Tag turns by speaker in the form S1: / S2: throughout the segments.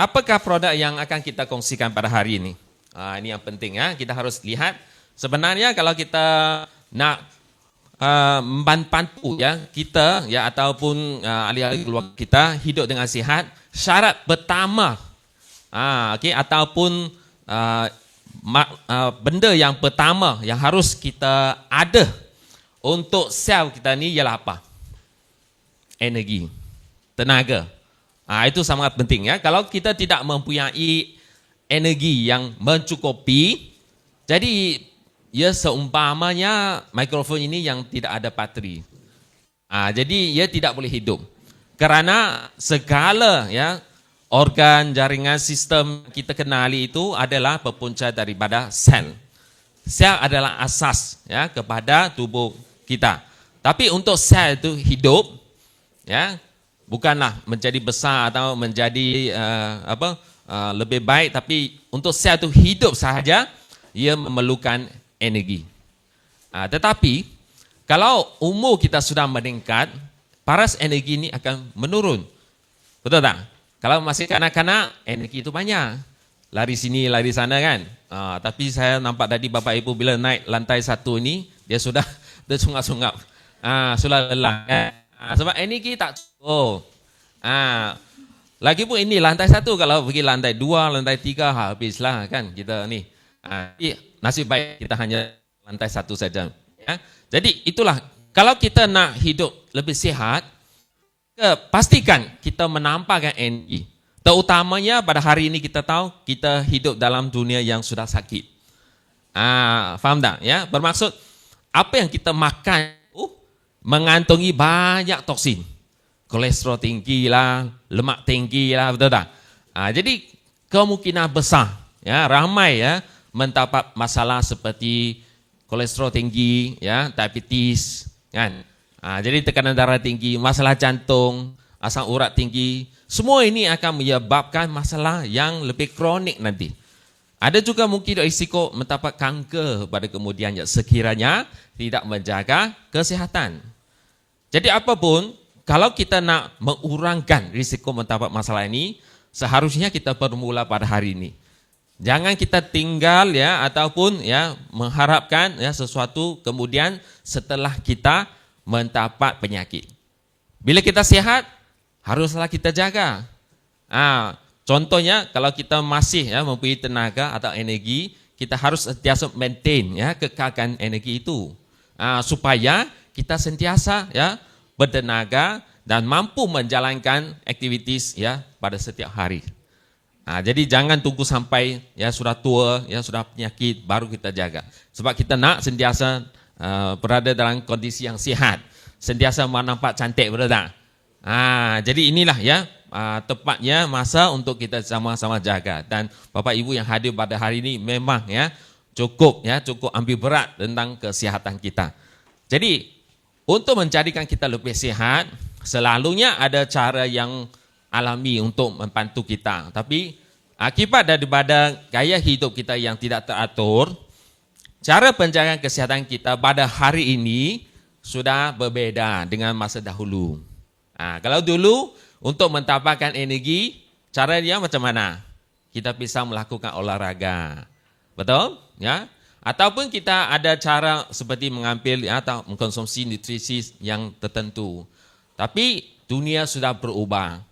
S1: apakah produk yang akan kita kongsikan pada hari ini? Ini yang penting ya. Kita harus lihat sebenarnya kalau kita nak membantu ya kita ya ataupun ahli-ahli keluarga kita hidup dengan sihat, syarat pertama ataupun benda yang pertama yang harus kita ada untuk sel kita ni ialah apa? Energi, tenaga. Itu sangat penting ya. Kalau kita tidak mempunyai energi yang mencukupi, jadi ya seumpamanya mikrofon ini yang tidak ada bateri. Jadi ia tidak boleh hidup. Karena segala ya organ, jaringan, sistem kita kenali itu adalah berpunca daripada sel. Sel adalah asas ya kepada tubuh kita. Tapi untuk sel itu hidup ya bukanlah menjadi besar atau menjadi lebih baik, tapi untuk sel itu hidup sahaja ia memerlukan energi. Tetapi kalau umur kita sudah meningkat, paras energi ini akan menurun. Betul tak? Kalau masih kanak-kanak, energi itu banyak. Lari sini, lari sana kan. Tapi saya nampak tadi Bapak Ibu bila naik lantai 1 ini, dia sudah tersungap-sungap. Sudah lelah. Sebab energi tak cukup. Lagipun ini lantai 1, kalau pergi lantai 2, lantai 3, habislah kan kita ni. Nasib baik kita hanya lantai 1 saja. Ya. Jadi itulah, kalau kita nak hidup lebih sihat, pastikan kita menampakkan energi. Terutamanya pada hari ini kita tahu kita hidup dalam dunia yang sudah sakit. Faham tak? Ya? Bermaksud apa yang kita makan mengantungi banyak toksin. Kolesterol tinggi lah, lemak tinggi lah, betul tak? Jadi kemungkinan besar ya ramai ya mendapat masalah seperti kolesterol tinggi, ya, diabetes, kan? Jadi tekanan darah tinggi, masalah jantung, asam urat tinggi, semua ini akan menyebabkan masalah yang lebih kronik nanti. Ada juga mungkin risiko mendapat kanker pada kemudiannya sekiranya tidak menjaga kesihatan. Jadi apapun, kalau kita nak mengurangkan risiko mendapat masalah ini, seharusnya kita bermula pada hari ini. Jangan kita tinggal ya ataupun ya mengharapkan ya sesuatu kemudian setelah kita mendapat penyakit. Bila kita sehat, haruslah kita jaga. Contohnya kalau kita masih ya mempunyai tenaga atau energi, kita harus sentiasa maintain ya kekalkan energi itu. Supaya kita sentiasa ya bertenaga dan mampu menjalankan aktivitas ya pada setiap hari. Jadi jangan tunggu sampai ya sudah tua, ya sudah penyakit baru kita jaga. Sebab kita nak sentiasa berada dalam kondisi yang sihat, sentiasa nampak cantik, betul tak? Jadi inilah ya tepatnya masa untuk kita sama-sama jaga. Dan Bapak Ibu yang hadir pada hari ini memang ya cukup ambil berat tentang kesihatan kita. Jadi untuk menjadikan kita lebih sihat, selalunya ada cara yang alami untuk membantu kita. Tapi akibat daripada gaya hidup kita yang tidak teratur, cara penjagaan kesihatan kita pada hari ini sudah berbeda dengan masa dahulu. Kalau dulu untuk mendapatkan energi, cara dia macam mana? Kita bisa melakukan olahraga. Betul? Ya? Ataupun kita ada cara seperti mengambil atau mengkonsumsi nutrisi yang tertentu. Tapi dunia sudah berubah.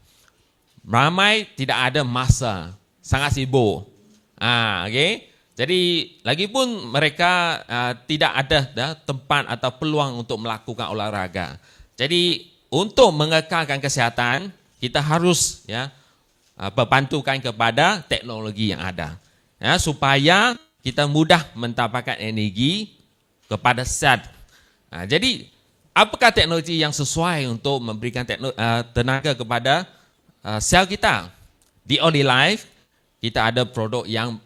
S1: Ramai tidak ada masa, sangat sibuk. Okay? Jadi lagipun mereka tidak ada tempat atau peluang untuk melakukan olahraga. Jadi untuk mengekalkan kesihatan, kita harus ya berbantukan kepada teknologi yang ada. Ya, supaya kita mudah mendapatkan energi kepada sel. Jadi apakah teknologi yang sesuai untuk memberikan tenaga kepada sel kita? Di Only Life kita ada produk yang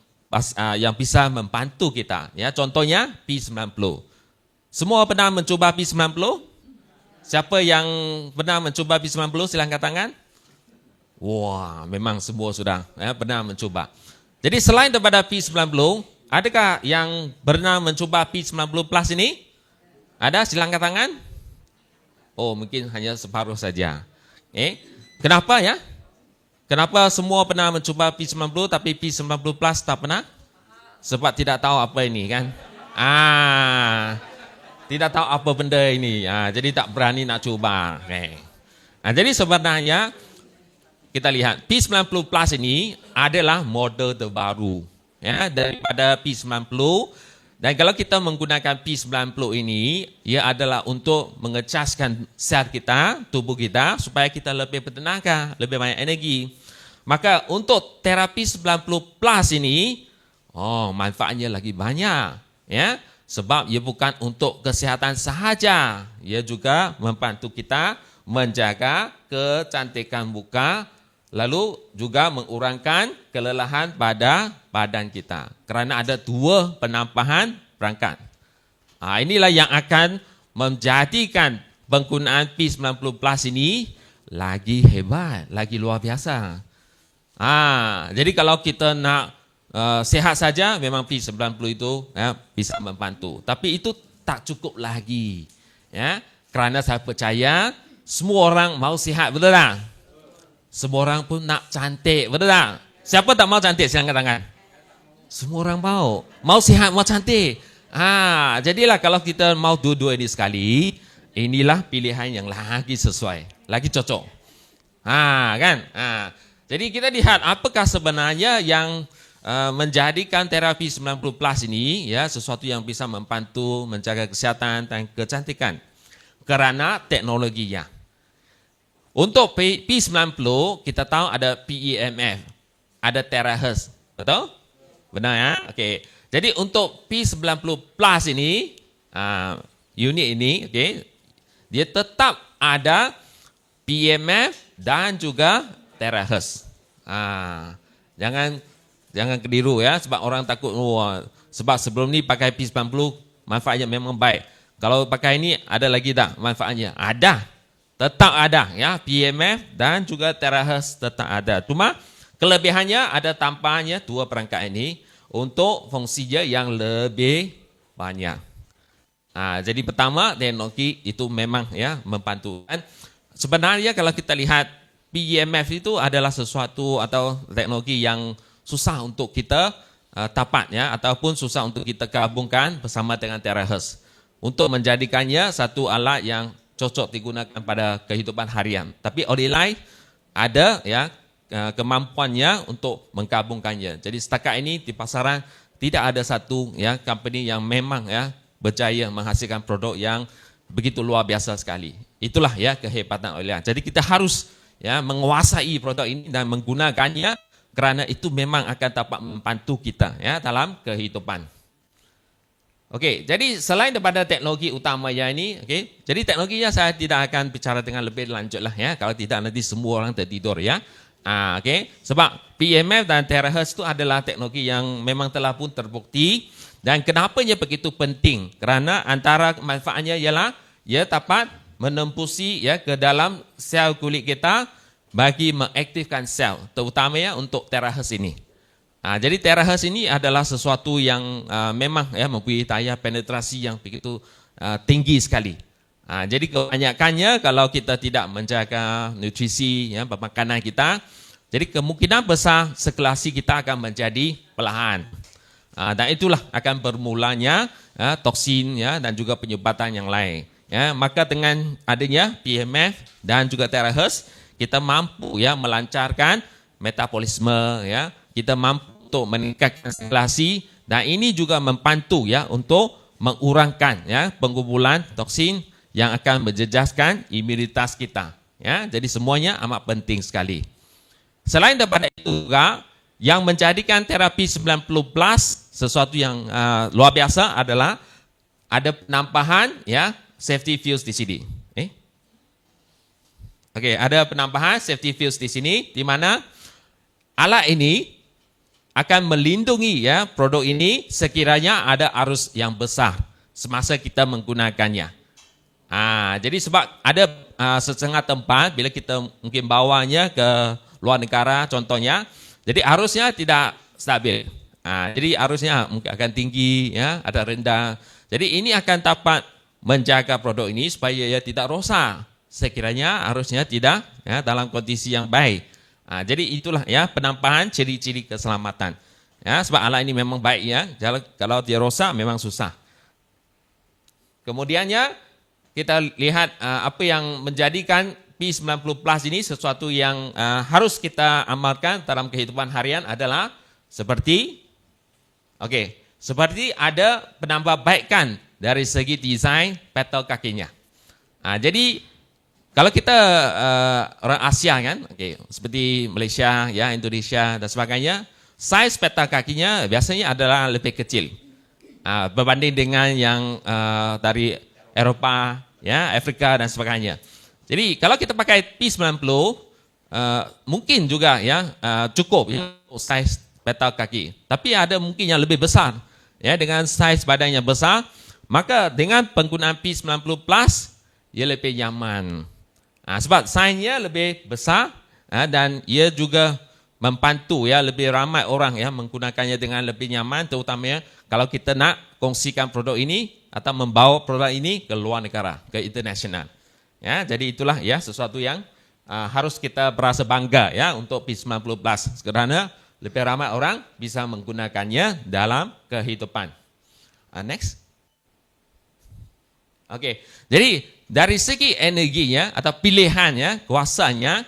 S1: bisa membantu kita. Ya, contohnya P90. Semua pernah mencuba P90? Siapa yang pernah mencuba P90? Silakan tangan. Wah, memang semua sudah pernah mencuba. Jadi selain daripada P90, adakah yang pernah mencuba P90 Plus ini? Ada? Silakan tangan. Oh, mungkin hanya separuh saja. Kenapa ya? Kenapa semua pernah mencuba P90 tapi P90 Plus tak pernah? Sebab tidak tahu apa ini kan. Tidak tahu apa benda ini. Jadi tak berani nak cuba. Okay. Jadi sebenarnya kita lihat P90 Plus ini adalah model terbaru ya, daripada P90. Dan kalau kita menggunakan P90 ini, ia adalah untuk mengecaskan sel kita, tubuh kita, supaya kita lebih bertenaga, lebih banyak energi. Maka untuk terapi 90 plus ini, manfaatnya lagi banyak. Ya, sebab ia bukan untuk kesihatan sahaja, ia juga membantu kita menjaga kecantikan muka, lalu juga mengurangkan kelelahan pada badan kita. Kerana ada dua penampahan perangkat. Inilah yang akan menjadikan penggunaan P90 Plus ini lagi hebat, lagi luar biasa. Jadi kalau kita nak sehat saja, memang P90 itu bisa membantu. Tapi itu tak cukup lagi. Ya, kerana saya percaya semua orang mau sihat, betul tak? Semua orang pun nak cantik, betul tak? Siapa tak mau cantik? Silakan angkat tangan. Semua orang mau sihat, mau cantik. Jadilah kalau kita mau dua-dua ini sekali, inilah pilihan yang lagi sesuai, lagi cocok. Kan? Jadi kita lihat apakah sebenarnya yang menjadikan terapi 90 plus ini ya sesuatu yang bisa membantu menjaga kesihatan dan kecantikan. Kerana teknologinya. Untuk P90 kita tahu ada PEMF, ada terahertz, betul? Benar ya? Okey. Jadi untuk P90 plus ini, unit ini, okey, dia tetap ada PEMF dan juga terahertz. Jangan keliru ya, sebab orang takut sebab sebelum ni pakai P90 manfaatnya memang baik. Kalau pakai ini ada lagi tak manfaatnya? Ada. Tetap ada ya, PEMF dan juga terahertz tetap ada. Cuma kelebihannya ada tambahannya dua perangkat ini untuk fungsinya yang lebih banyak. Jadi pertama teknologi itu memang ya membantu. Dan sebenarnya kalau kita lihat PEMF itu adalah sesuatu atau teknologi yang susah untuk kita dapat ya, ataupun susah untuk kita gabungkan bersama dengan terahertz untuk menjadikannya satu alat yang cocok digunakan pada kehidupan harian. Tapi Audilite ada ya kemampuannya untuk menggabungkannya. Jadi setakat ini di pasaran tidak ada satu ya company yang memang ya berjaya menghasilkan produk yang begitu luar biasa sekali. Itulah ya kehebatan Audilite. Jadi kita harus ya menguasai produk ini dan menggunakannya kerana itu memang akan dapat membantu kita ya dalam kehidupan. Okey, jadi selain daripada teknologi utamanya ini, okey, jadi teknologinya saya tidak akan bicara dengan lebih lanjut lah ya, kalau tidak nanti semua orang tertidur ya. Okey, sebab PEMF dan terahertz itu adalah teknologi yang memang telah pun terbukti dan kenapanya begitu penting? Kerana antara manfaatnya ialah ia dapat menembusi ya ke dalam sel kulit kita bagi mengaktifkan sel, terutamanya untuk terahertz ini. Jadi terahertz ini adalah sesuatu yang memang ya mempunyai daya penetrasi yang begitu tinggi sekali. Jadi kebanyakannya kalau kita tidak menjaga nutrisi ya pemakanan kita, jadi kemungkinan besar sirkulasi kita akan menjadi perlahan. Dan itulah akan bermulanya toksin ya dan juga penyumbatan yang lain. Ya, maka dengan adanya PEMF dan juga terahertz kita mampu ya melancarkan metabolisme ya, kita mampu untuk meningkatkan sirkulasi dan ini juga membantu ya untuk mengurangkan ya pengumpulan toksin yang akan menjejaskan imunitas kita ya. Jadi semuanya amat penting sekali. Selain daripada itu juga yang menjadikan terapi 90 plus sesuatu yang luar biasa adalah ada penambahan ya safety fuse di sini. Okey, ada penambahan safety fuse di sini di mana alat ini akan melindungi ya produk ini sekiranya ada arus yang besar semasa kita menggunakannya. Jadi sebab ada setengah tempat bila kita mungkin bawanya ke luar negara contohnya, jadi arusnya tidak stabil. Jadi arusnya mungkin akan tinggi ya, ada rendah. Jadi ini akan dapat menjaga produk ini supaya ia tidak rosak sekiranya arusnya tidak ya dalam kondisi yang baik. Jadi itulah ya penampahan ciri-ciri keselamatan. Ya, sebab alat ini memang baik ya. Kalau dia rosak memang susah. Kemudiannya kita lihat apa yang menjadikan P90 Plus ini sesuatu yang harus kita amalkan dalam kehidupan harian adalah seperti ada penambahbaikan dari segi desain petal kakinya. Jadi kalau kita orang Asia kan, seperti Malaysia, ya Indonesia dan sebagainya, saiz petal kakinya biasanya adalah lebih kecil berbanding dengan yang dari Eropah, ya Afrika dan sebagainya. Jadi kalau kita pakai P90, mungkin juga ya cukup ya, saiz petal kaki. Tapi ada mungkin yang lebih besar, ya dengan saiz badan yang besar, maka dengan penggunaan P90 Plus, ia lebih nyaman. Sebab saiznya lebih besar dan ia juga membantu ya lebih ramai orang ya menggunakannya dengan lebih nyaman, terutamanya kalau kita nak kongsikan produk ini atau membawa produk ini ke luar negara, ke internasional. Ya, jadi itulah ya sesuatu yang harus kita berasa bangga ya untuk P90 Plus karena lebih ramai orang bisa menggunakannya dalam kehidupan. Next. Jadi dari segi energinya atau pilihannya, kuasanya,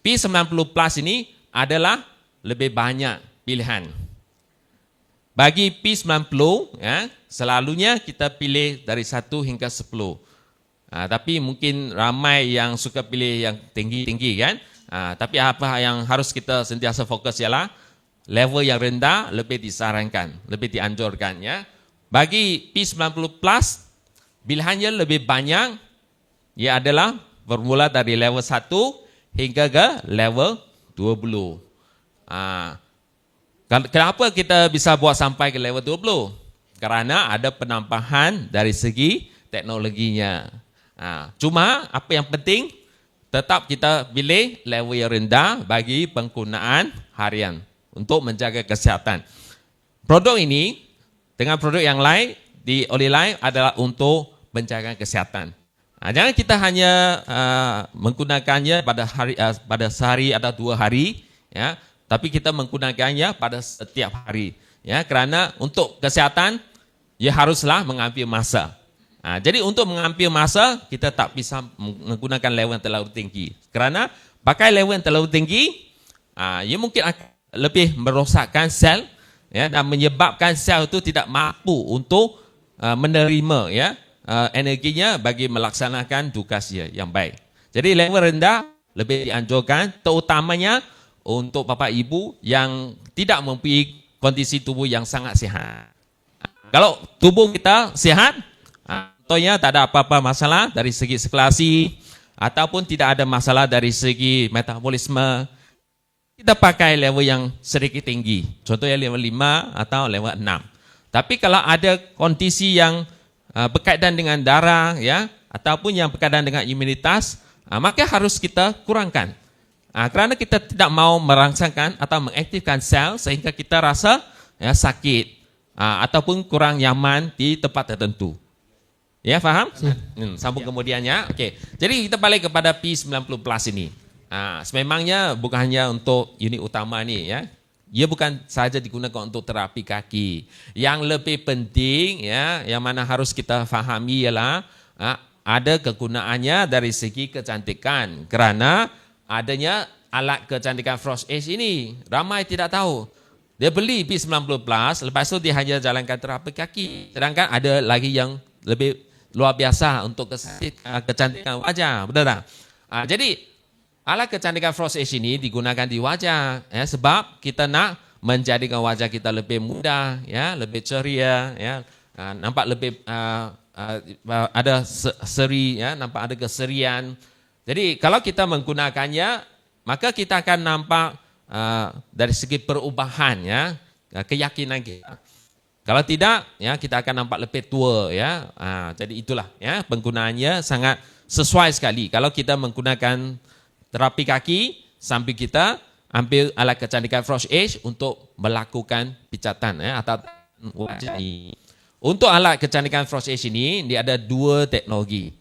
S1: P90 Plus ini adalah lebih banyak pilihan. Bagi P90, ya, selalunya kita pilih dari 1 hingga 10. Tapi mungkin ramai yang suka pilih yang tinggi-tinggi kan. Tapi apa yang harus kita sentiasa fokus ialah level yang rendah lebih disarankan, lebih dianjurkan. Ya. Bagi P90 Plus, pilihannya lebih banyak, ia adalah bermula dari level 1 hingga ke level 20. Kenapa kita bisa buat sampai ke level 20? Karena ada penambahan dari segi teknologinya. Cuma apa yang penting, tetap kita pilih level yang rendah bagi penggunaan harian untuk menjaga kesihatan. Produk ini dengan produk yang lain di Olive adalah untuk menjaga kesihatan. Jangan kita hanya menggunakannya pada sehari atau 2 hari, ya, tapi kita menggunakannya pada setiap hari, ya, karena untuk kesehatan, ya haruslah mengambil masa. Jadi untuk mengambil masa, kita tak bisa menggunakan level yang terlalu tinggi. Karena pakai level yang terlalu tinggi, ia mungkin akan lebih merosakkan sel, ya, dan menyebabkan sel itu tidak mampu untuk menerima ya energinya bagi melaksanakan tugas yang baik. Jadi level rendah lebih dianjurkan, terutamanya untuk bapa ibu yang tidak mempunyai kondisi tubuh yang sangat sihat. Kalau tubuh kita sihat, contohnya tak ada apa-apa masalah dari segi sirkulasi ataupun tidak ada masalah dari segi metabolisme, kita pakai level yang sedikit tinggi, contohnya level 5 atau level 6. Tapi kalau ada kondisi yang berkaitan dengan darah, ya, ataupun yang berkaitan dengan imunitas, maka harus kita kurangkan. Kerana kita tidak mau merangsangkan atau mengaktifkan sel sehingga kita rasa ya, sakit ataupun kurang nyaman di tempat tertentu. Ya, faham? Sambung kemudiannya. Jadi kita balik kepada P90 Plus ini. Sememangnya bukan hanya untuk unit utama ini, ya. Ia bukan saja digunakan untuk terapi kaki. Yang lebih penting, ya, yang mana harus kita fahami ialah ada kegunaannya dari segi kecantikan. Kerana adanya alat kecantikan Frost Edge ini, ramai tidak tahu. Dia beli P90 Plus, lepas itu dia hanya jalankan terapi kaki. Sedangkan ada lagi yang lebih luar biasa untuk kecantikan wajah, betul tak? Jadi alat kecantikan Frost Edge ini digunakan di wajah, ya, sebab kita nak menjadikan wajah kita lebih muda, ya, lebih ceria, ya, nampak lebih ada seri, ya, nampak ada keserian. Jadi kalau kita menggunakannya, maka kita akan nampak dari segi perubahan, ya, keyakinan kita. Kalau tidak, ya, kita akan nampak lebih tua, ya. Jadi itulah, ya, penggunaannya sangat sesuai sekali. Kalau kita menggunakan terapi kaki sambil kita ambil alat kecantikan Frost Edge untuk melakukan pijatan, ya, atau wajah ini. Untuk alat kecantikan Frost Edge ini, dia ada 2 teknologi.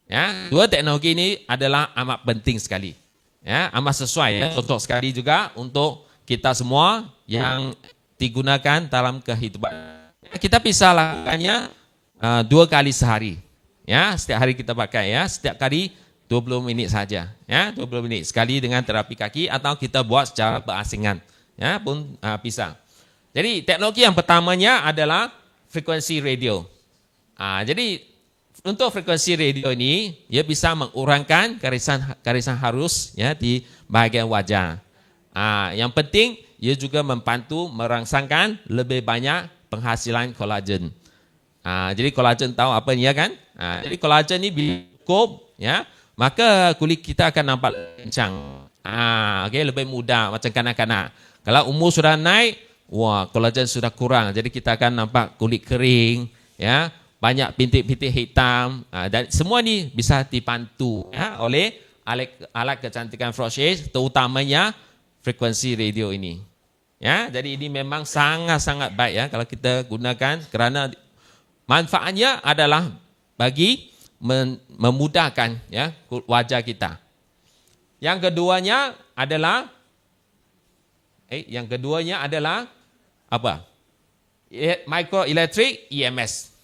S1: Ya, 2 teknologi ini adalah amat penting sekali. Ya, amat sesuai ya. Cocok sekali juga untuk kita semua yang digunakan dalam kehidupan. Kita bisa lakukannya 2 kali sehari. Ya, setiap hari kita pakai ya, setiap kali 20 menit saja. Ya, 20 menit sekali dengan terapi kaki atau kita buat secara berasingan. Ya, pun bisa. Jadi teknologi yang pertamanya adalah frekuensi radio. Jadi untuk frekuensi radio ini, ia bisa mengurangkan garisan harus ya di bahagian wajah. Yang penting, ia juga membantu merangsangkan lebih banyak penghasilan kolagen. Jadi kolagen tahu apa ini ya kan? Jadi kolagen ini bila cukup, ya, maka kulit kita akan nampak kencang. Lebih muda macam kanak-kanak. Kalau umur sudah naik, wah kolagen sudah kurang. Jadi kita akan nampak kulit kering, ya, banyak bintik-bintik hitam. Dan semua ni bisa dibantu ya, oleh alat kecantikan Frosage, terutamanya frekuensi radio ini. Ya, jadi ini memang sangat-sangat baik ya kalau kita gunakan kerana manfaatnya adalah bagi memudahkan ya wajah kita. Yang keduanya adalah apa? Microelectric EMS.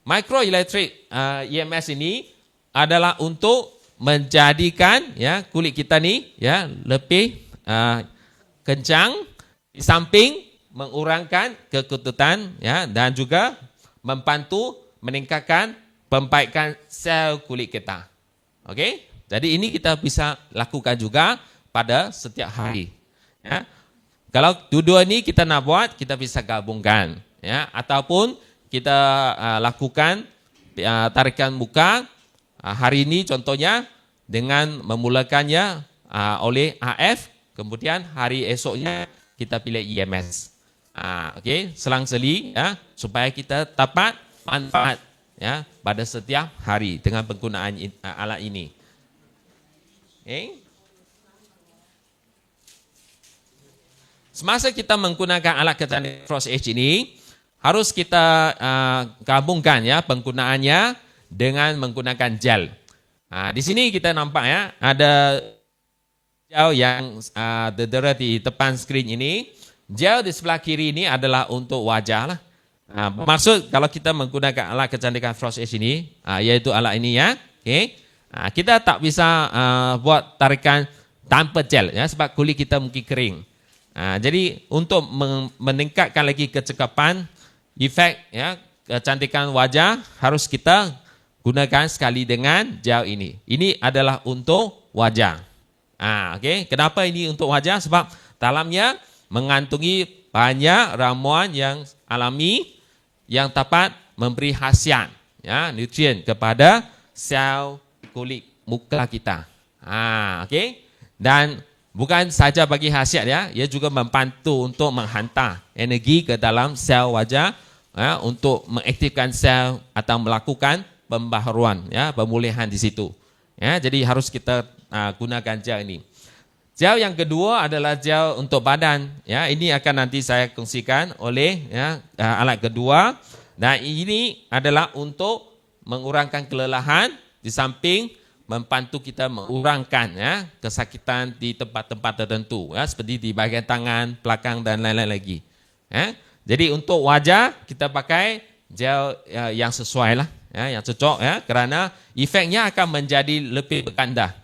S1: Microelectric EMS ini adalah untuk menjadikan ya kulit kita ni ya lebih kencang, di samping mengurangkan kekututan ya, dan juga membantu meningkatkan pembaikan sel kulit kita. Okey? Jadi ini kita bisa lakukan juga pada setiap hari. Ya. Kalau dua-dua ini kita nak buat, kita bisa gabungkan ya, ataupun kita lakukan tarikan muka hari ini contohnya dengan memulakannya oleh AF, kemudian hari esoknya kita pilih EMS. Selang-seli ya, supaya kita dapat manfaat ya pada setiap hari dengan penggunaan alat ini. Semasa kita menggunakan alat kecantikan Frosage ini, harus kita gabungkan ya penggunaannya dengan menggunakan gel. Di sini kita nampak ya ada gel yang tertera di depan skrin ini. Gel di sebelah kiri ini adalah untuk wajah lah. Maksud kalau kita menggunakan alat kecantikan Frosage ini, yaitu alat ini ya, kita tak bisa buat tarikan tanpa gel ya, sebab kulit kita mungkin kering. Jadi untuk meningkatkan lagi kecekapan, efek ya kecantikan wajah, harus kita gunakan sekali dengan gel ini. Ini adalah untuk wajah. Kenapa ini untuk wajah? Sebab dalamnya mengandungi banyak ramuan yang alami yang dapat memberi khasiat ya, nutrien kepada sel kulit muka kita. Dan bukan saja bagi khasiat ya, ia juga membantu untuk menghantar energi ke dalam sel wajah ya, untuk mengaktifkan sel atau melakukan pembaharuan ya, pemulihan di situ. Ya, jadi harus kita gunakan gel ini. Gel yang kedua adalah gel untuk badan. Ya, ini akan nanti saya kongsikan oleh ya, alat kedua. Dan ini adalah untuk mengurangkan kelelahan, di samping membantu kita mengurangkan ya, kesakitan di tempat-tempat tertentu. Ya, seperti di bahagian tangan, belakang dan lain-lain lagi. Ya, jadi untuk wajah kita pakai gel yang sesuai lah, ya, yang cocok ya, kerana efeknya akan menjadi lebih berganda.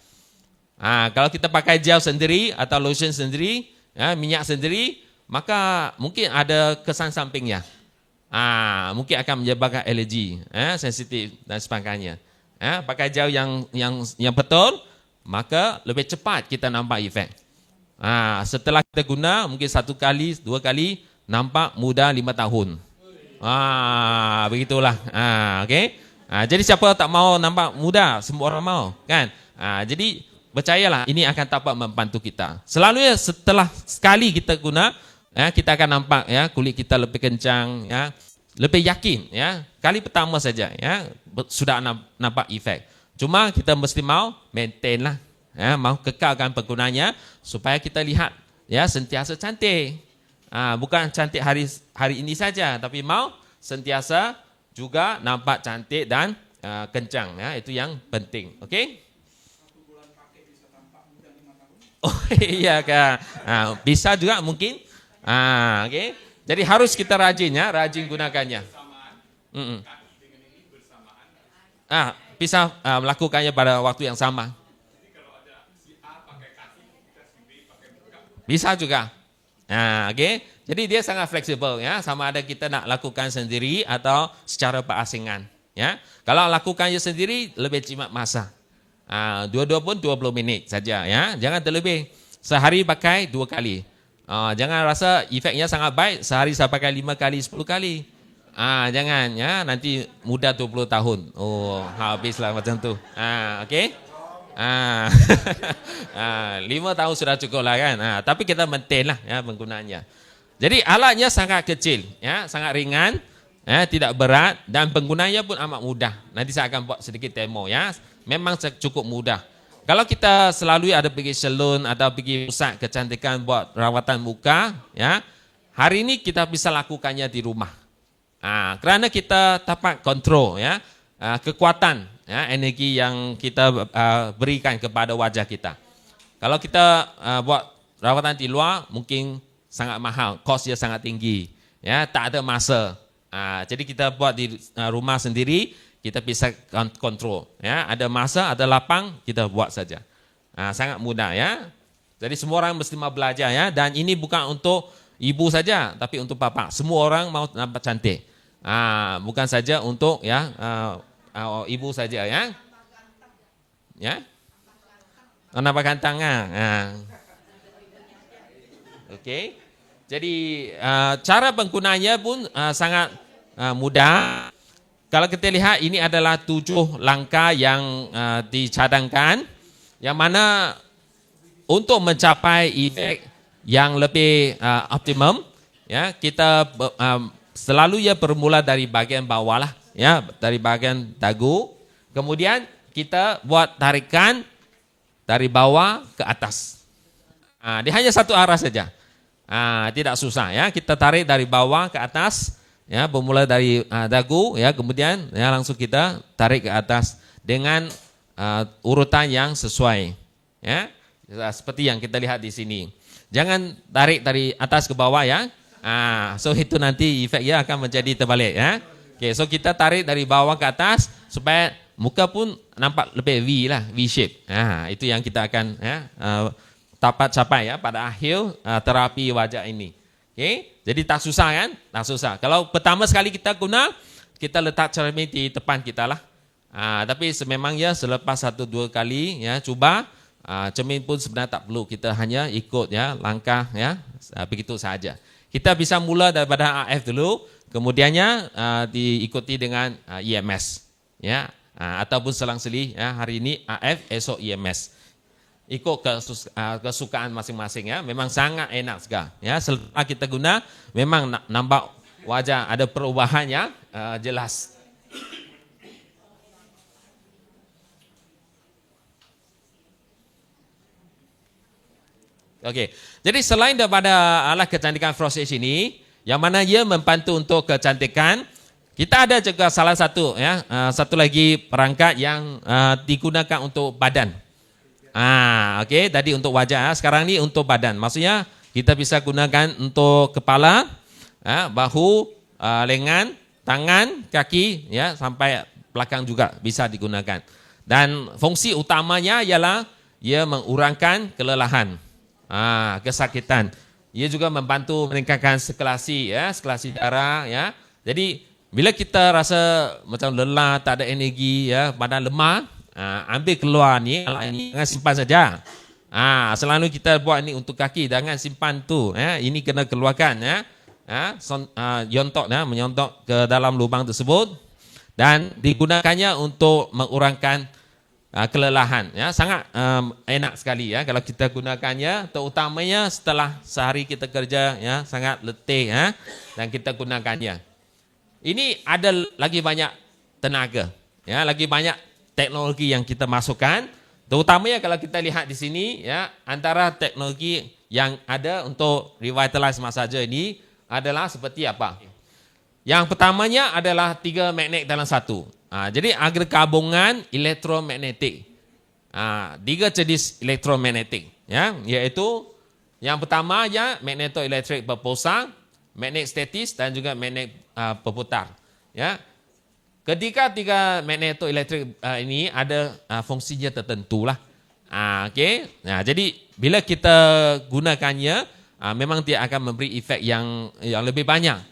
S1: Kalau kita pakai gel sendiri atau lotion sendiri, ya, minyak sendiri, maka mungkin ada kesan sampingnya. Mungkin akan menyebabkan alergi, sensitif dan sebagainya. Pakai gel yang betul, maka lebih cepat kita nampak efek. Setelah kita guna, mungkin 1 kali, 2 kali, nampak muda 5 tahun. Begitulah. Jadi siapa tak mau nampak muda, semua orang mau, kan? Jadi percayalah, ini akan dapat membantu kita. Selalunya setelah sekali kita guna, ya, kita akan nampak ya kulit kita lebih kencang, ya, lebih yakin. Ya, kali pertama saja, ya, sudah nampak efek. Cuma kita mesti mau maintain lah, ya, mau kekalkan penggunanya supaya kita lihat ya sentiasa cantik. Bukan cantik hari ini saja, tapi mau sentiasa juga nampak cantik dan kencang. Ya, itu yang penting. Okey. Oh iya kan. Bisa juga mungkin. Okey. Jadi harus kita rajin ya, rajin gunakannya. Bisa melakukannya pada waktu yang sama. Bisa juga. Okey. Jadi dia sangat fleksibel ya, sama ada kita nak lakukan sendiri atau secara berasingan ya. Kalau lakukannya sendiri lebih jimat masa. Dua-dua pun 20 minit saja ya. Jangan terlebih. Sehari pakai 2 kali. Jangan rasa efeknya sangat baik, sehari saya pakai 5 kali, 10 kali. Jangan ya, nanti muda 20 tahun. Habislah macam tu. Okey. 5 tahun sudah cukup lah kan. Tapi kita maintain lah ya penggunaannya. Jadi alatnya sangat kecil, ya, sangat ringan, ya, tidak berat dan penggunaannya pun amat mudah. Nanti saya akan buat sedikit demo ya. Memang cukup mudah. Kalau kita selalu ada pergi salon atau pergi pusat kecantikan buat rawatan muka, ya, hari ini kita bisa lakukannya di rumah. Kerana kita dapat kontrol ya, kekuatan ya, energi yang kita berikan kepada wajah kita. Kalau kita buat rawatan di luar mungkin sangat mahal, kosnya sangat tinggi, ya, tak ada masa. Jadi kita buat di rumah sendiri, kita bisa kontrol, ya, ada masa, ada lapang, kita buat saja. Sangat mudah ya. Jadi semua orang mesti mau belajar ya, dan ini bukan untuk ibu saja, tapi untuk bapak. Semua orang mau nampak cantik. Bukan saja untuk ya ibu saja ya. Ya. Nampak ganteng Okey. Jadi cara penggunaannya pun sangat mudah. Kalau kita lihat ini adalah 7 langkah yang dicadangkan, yang mana untuk mencapai efek yang lebih optimum, ya, kita selalu ya bermula dari bahagian bawah lah, ya, dari bahagian dagu. Kemudian kita buat tarikan dari bawah ke atas. Dia hanya satu arah saja. Tidak susah ya, kita tarik dari bawah ke atas ya, bermula dari dagu ya, kemudian ya langsung kita tarik ke atas dengan urutan yang sesuai ya, seperti yang kita lihat di sini. Jangan tarik dari atas ke bawah ya. So itu nanti efeknya akan menjadi terbalik ya. Okay, so kita tarik dari bawah ke atas supaya muka pun nampak lebih V lah, V shape. Itu yang kita akan ya dapat capai ya pada akhir terapi wajah ini. Okay? Jadi tak susah kan? Tak susah. Kalau pertama sekali kita guna, kita letak cermin di depan kita lah. Tapi sememangnya selepas 1-2 kali ya coba, cermin pun sebenarnya tak perlu. Kita hanya ikut ya langkah ya, begitu saja. Kita bisa mula daripada AF dulu, kemudiannya diikuti dengan EMS ya, ataupun selang-seli ya, hari ini AF, esok EMS. Ikut kesukaan masing-masing ya, memang sangat enak sekali ya. Setelah kita guna memang nampak wajah ada perubahannya jelas. Okey. Jadi selain daripada alat kecantikan Frost-Edge ini, yang mana ia membantu untuk kecantikan, kita ada juga salah satu ya, satu lagi perangkat yang digunakan untuk badan. Okey, tadi untuk wajah, sekarang ni untuk badan. Maksudnya kita bisa gunakan untuk kepala, bahu, lengan, tangan, kaki, ya, sampai belakang juga bisa digunakan. Dan fungsi utamanya ialah ia mengurangkan kelelahan, kesakitan. Ia juga membantu meningkatkan sirkulasi, ya, sirkulasi darah, ya. Jadi bila kita rasa macam lelah, tak ada energi, ya, badan lemah, ambil keluar ni, jangan simpan saja. Selalu kita buat ni untuk kaki, jangan simpan tu. Ini kena keluarkan, ya. Yontok, ya, menyontok ke dalam lubang tersebut dan digunakannya untuk mengurangkan kelelahan. Ya, sangat enak sekali ya kalau kita gunakannya, terutamanya setelah sehari kita kerja, ya, sangat letih, ya, dan kita gunakannya. Ini ada lagi banyak tenaga, ya, lagi banyak teknologi yang kita masukkan, terutamanya kalau kita lihat di sini ya, antara teknologi yang ada untuk revitalize masaja ini adalah seperti apa? Yang pertamanya adalah 3 magnet dalam satu. Jadi ada gabungan elektromagnetik. 3 jenis elektromagnetik ya, iaitu yang pertama ya magnetoelektrik berpulsa, magnet statis dan juga magnet berputar. Ya. Ketika tiga magnetoelektrik ini ada fungsinya tertentu lah. Okey. Nah, jadi bila kita gunakannya, memang dia akan memberi efek yang lebih banyak.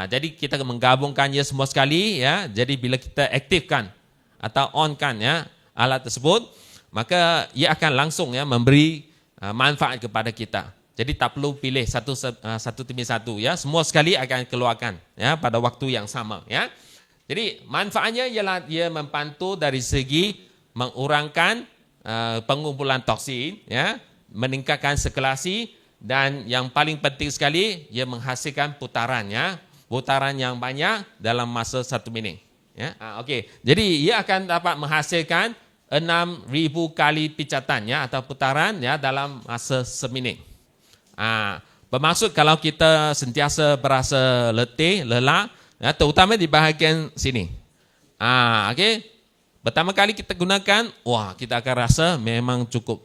S1: Jadi kita menggabungkannya semua sekali, ya. Jadi bila kita aktifkan atau onkan ya alat tersebut, maka ia akan langsung ya memberi manfaat kepada kita. Jadi tak perlu pilih satu demi satu, ya. Semua sekali akan keluarkan ya pada waktu yang sama, ya. Jadi manfaatnya ialah ia membantu dari segi mengurangkan pengumpulan toksin, ya, meningkatkan sirkulasi, dan yang paling penting sekali ia menghasilkan putaran, ya, putaran yang banyak dalam masa 1 minit. Ya, okey. Jadi ia akan dapat menghasilkan 6,000 kali pijatan, ya, atau putaran, ya, dalam masa seminit. Bermaksud kalau kita sentiasa berasa letih, lelah, ya, terutama di bahagian sini. Okey. Pertama kali kita gunakan, wah, kita akan rasa memang cukup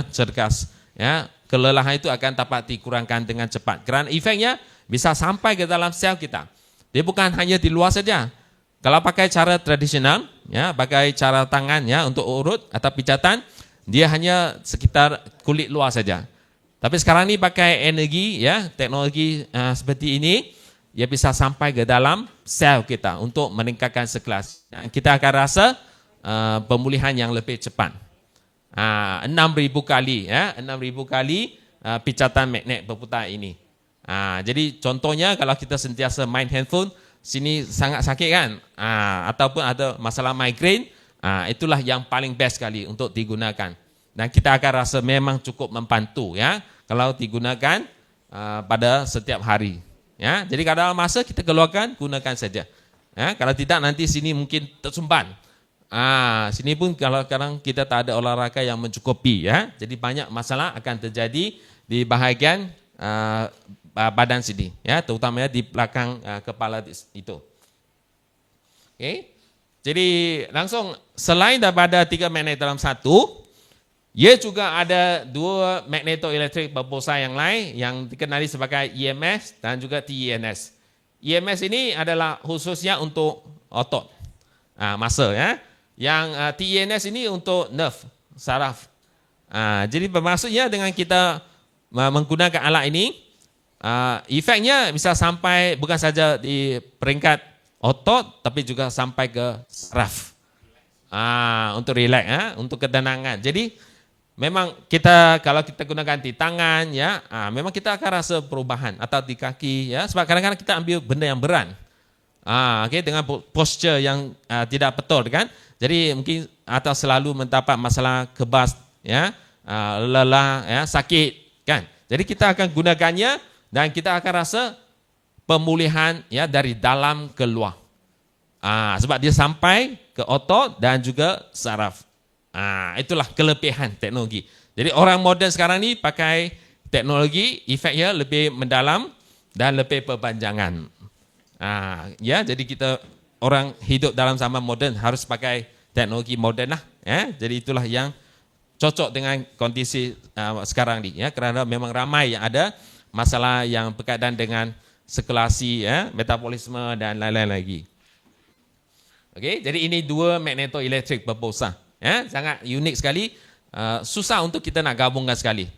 S1: cergas, ya. Kelelahan itu akan dapat dikurangkan dengan cepat. Kerana efeknya bisa sampai ke dalam sel kita. Dia bukan hanya di luar saja. Kalau pakai cara tradisional, ya, pakai cara tangan, ya, untuk urut atau pijatan, dia hanya sekitar kulit luar saja. Tapi sekarang ni pakai energi, ya, teknologi seperti ini, ia bisa sampai ke dalam sel kita untuk meningkatkan sirkulasi. Kita akan rasa pemulihan yang lebih cepat. 6,000 kali, ya, 6,000 kali pijatan magnet berputar ini. Jadi contohnya kalau kita sentiasa main handphone, sini sangat sakit kan, ataupun ada masalah migraine, itulah yang paling best sekali untuk digunakan. Dan kita akan rasa memang cukup membantu, ya, kalau digunakan pada setiap hari. Ya, jadi kalau masa kita keluarkan, gunakan saja. Ya, kalau tidak nanti sini mungkin tersumbat. Sini pun kalau sekarang kita tak ada olahraga yang mencukupi, ya. Jadi banyak masalah akan terjadi di bahagian badan sini, ya, terutamanya di belakang kepala itu. Okey. Jadi langsung selain daripada 3 magnet dalam satu, ia juga ada 2 magnetoelektrik berpulsa yang lain yang dikenali sebagai EMS dan juga TENS. EMS ini adalah khususnya untuk otot, masa, ya. Yang TENS ini untuk nerve, saraf. Jadi bermaksudnya dengan kita menggunakan alat ini, efeknya bisa sampai bukan saja di peringkat otot, tapi juga sampai ke saraf. Untuk relax, ya, untuk ketenangan. Jadi memang kita kalau kita gunakan di tangan, ya, memang kita akan rasa perubahan, atau di kaki, ya, sebab kadang-kadang kita ambil benda yang berat. Okay, dengan posture yang tidak betul, kan? Jadi mungkin atau selalu mendapat masalah kebas, ya, lelah, ya, sakit, kan? Jadi kita akan gunakannya dan kita akan rasa pemulihan, ya, dari dalam ke luar. Sebab dia sampai ke otot dan juga saraf. Itulah kelebihan teknologi. Jadi orang moden sekarang ni pakai teknologi, efeknya lebih mendalam dan lebih berpanjangan. Ya, jadi kita orang hidup dalam zaman moden harus pakai teknologi moden lah, ya. Jadi itulah yang cocok dengan kondisi sekarang ni, ya, kerana memang ramai yang ada masalah yang berkaitan dengan sirkulasi, ya, metabolisme dan lain-lain lagi. Okey, jadi ini 2 magnetoelektrik berpulsa, ya, sangat unik sekali, susah untuk kita nak gabungkan sekali.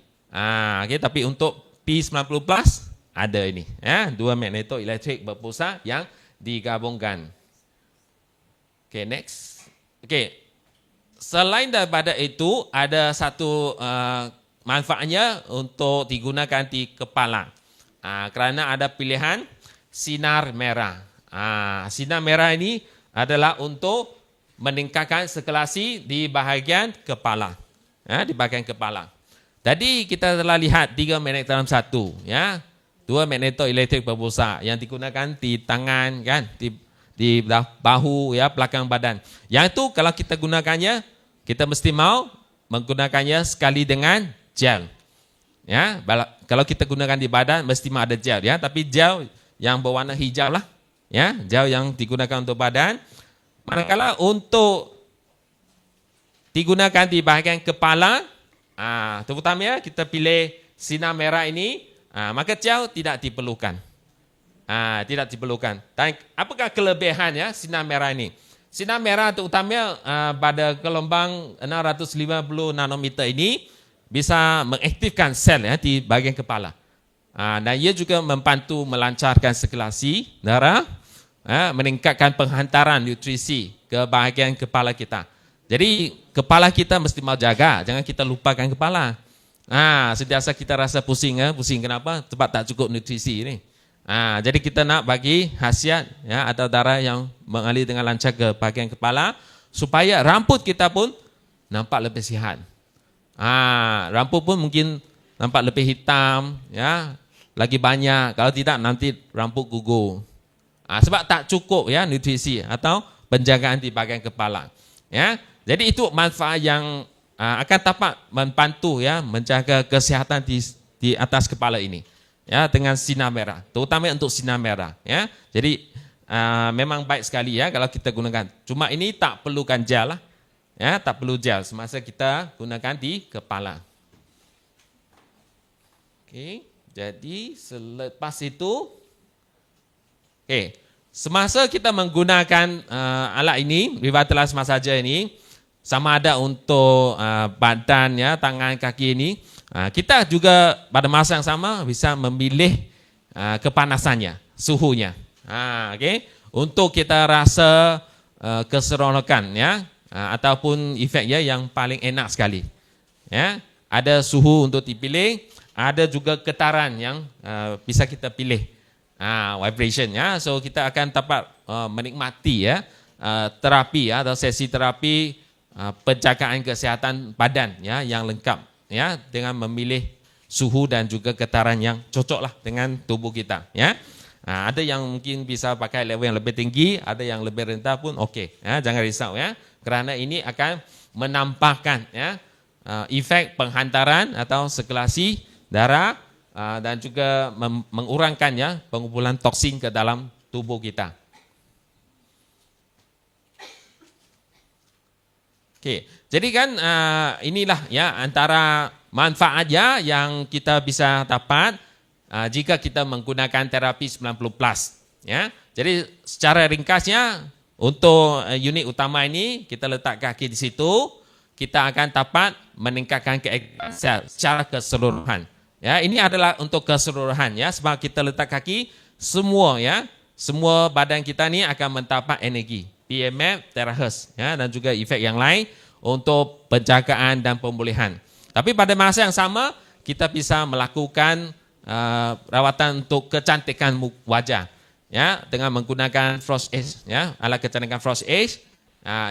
S1: Okay, tapi untuk P90 Plus ada ini, ya, 2 magnetoelektrik berpulsa yang digabungkan. Okay, next. Okay, selain daripada itu ada satu manfaatnya untuk digunakan di kepala, kerana ada pilihan sinar merah. Sinar merah ini adalah untuk meningkatkan sirkulasi di bahagian kepala, ya, di bahagian kepala. Tadi kita telah lihat 3 magnet dalam satu, ya, 2 magnetoelektrik berpulsa yang digunakan di tangan, kan, di bahu, ya, belakang badan. Yang itu kalau kita gunakannya, kita mesti mau menggunakannya sekali dengan gel, ya. Kalau kita gunakan di badan mesti mau ada gel, ya, tapi gel yang berwarna hijau lah, ya, gel yang digunakan untuk badan. Manakala untuk digunakan di bahagian kepala, Terutamanya kita pilih sinar merah ini, maka jauh tidak diperlukan. Tidak diperlukan. Dan apakah kelebihannya sinar merah ini? Sinar merah terutamanya pada gelombang 650 nanometer ini bisa mengaktifkan sel ya di bahagian kepala. Dan ia juga membantu melancarkan sirkulasi darah, meningkatkan penghantaran nutrisi ke bahagian kepala kita. Jadi kepala kita mesti mau jaga, jangan kita lupakan kepala. Sentiasa kita rasa pusing, pusing kenapa? Sebab tak cukup nutrisi ini. Jadi kita nak bagi khasiat ya, atau darah yang mengalir dengan lancar ke bahagian kepala supaya rambut kita pun nampak lebih sihat. Rambut pun mungkin nampak lebih hitam, ya, lagi banyak. Kalau tidak nanti rambut gugur. Sebab tak cukup ya nutrisi atau penjagaan di bahagian kepala. Ya, jadi itu manfaat yang akan dapat membantu ya menjaga kesihatan di atas kepala ini. Ya, dengan sinar merah, terutama untuk sinar merah. Ya, jadi memang baik sekali ya kalau kita gunakan. Cuma ini tak perlukan gel lah. Ya, tak perlu gel semasa kita gunakan di kepala. Okey, jadi selepas itu, semasa kita menggunakan alat ini, revitalize massage ini, sama ada untuk badan ya, tangan, kaki ini, kita juga pada masa yang sama bisa memilih kepanasannya, suhunya. Untuk kita rasa keseronokan ya, ataupun efeknya yang paling enak sekali. Ya, ada suhu untuk dipilih, ada juga getaran yang bisa kita pilih. Vibration ya. So kita akan dapat menikmati ya terapi ya, atau sesi terapi penjagaan kesihatan badan ya yang lengkap ya, dengan memilih suhu dan juga getaran yang cocoklah dengan tubuh kita ya. Ada yang mungkin bisa pakai level yang lebih tinggi, ada yang lebih rendah pun okey ya, jangan risau ya, kerana ini akan menampakkan ya efek penghantaran atau sirkulasi darah dan juga mengurangkan ya pengumpulan toksin ke dalam tubuh kita. Okey, jadi kan inilah ya antara manfaatnya yang kita bisa dapat jika kita menggunakan terapi 90+. Ya, jadi secara ringkasnya untuk unit utama ini kita letak kaki di situ, kita akan dapat meningkatkan keaktifan sel secara keseluruhan. Ya, ini adalah untuk keseluruhan ya, sebab kita letak kaki semua ya, semua badan kita ni akan mendapat energi. PMF, terahertz ya, dan juga efek yang lain untuk penjagaan dan pemulihan. Tapi pada masa yang sama kita bisa melakukan rawatan untuk kecantikan wajah ya, dengan menggunakan Frost Edge ya, alat kecantikan Frost Edge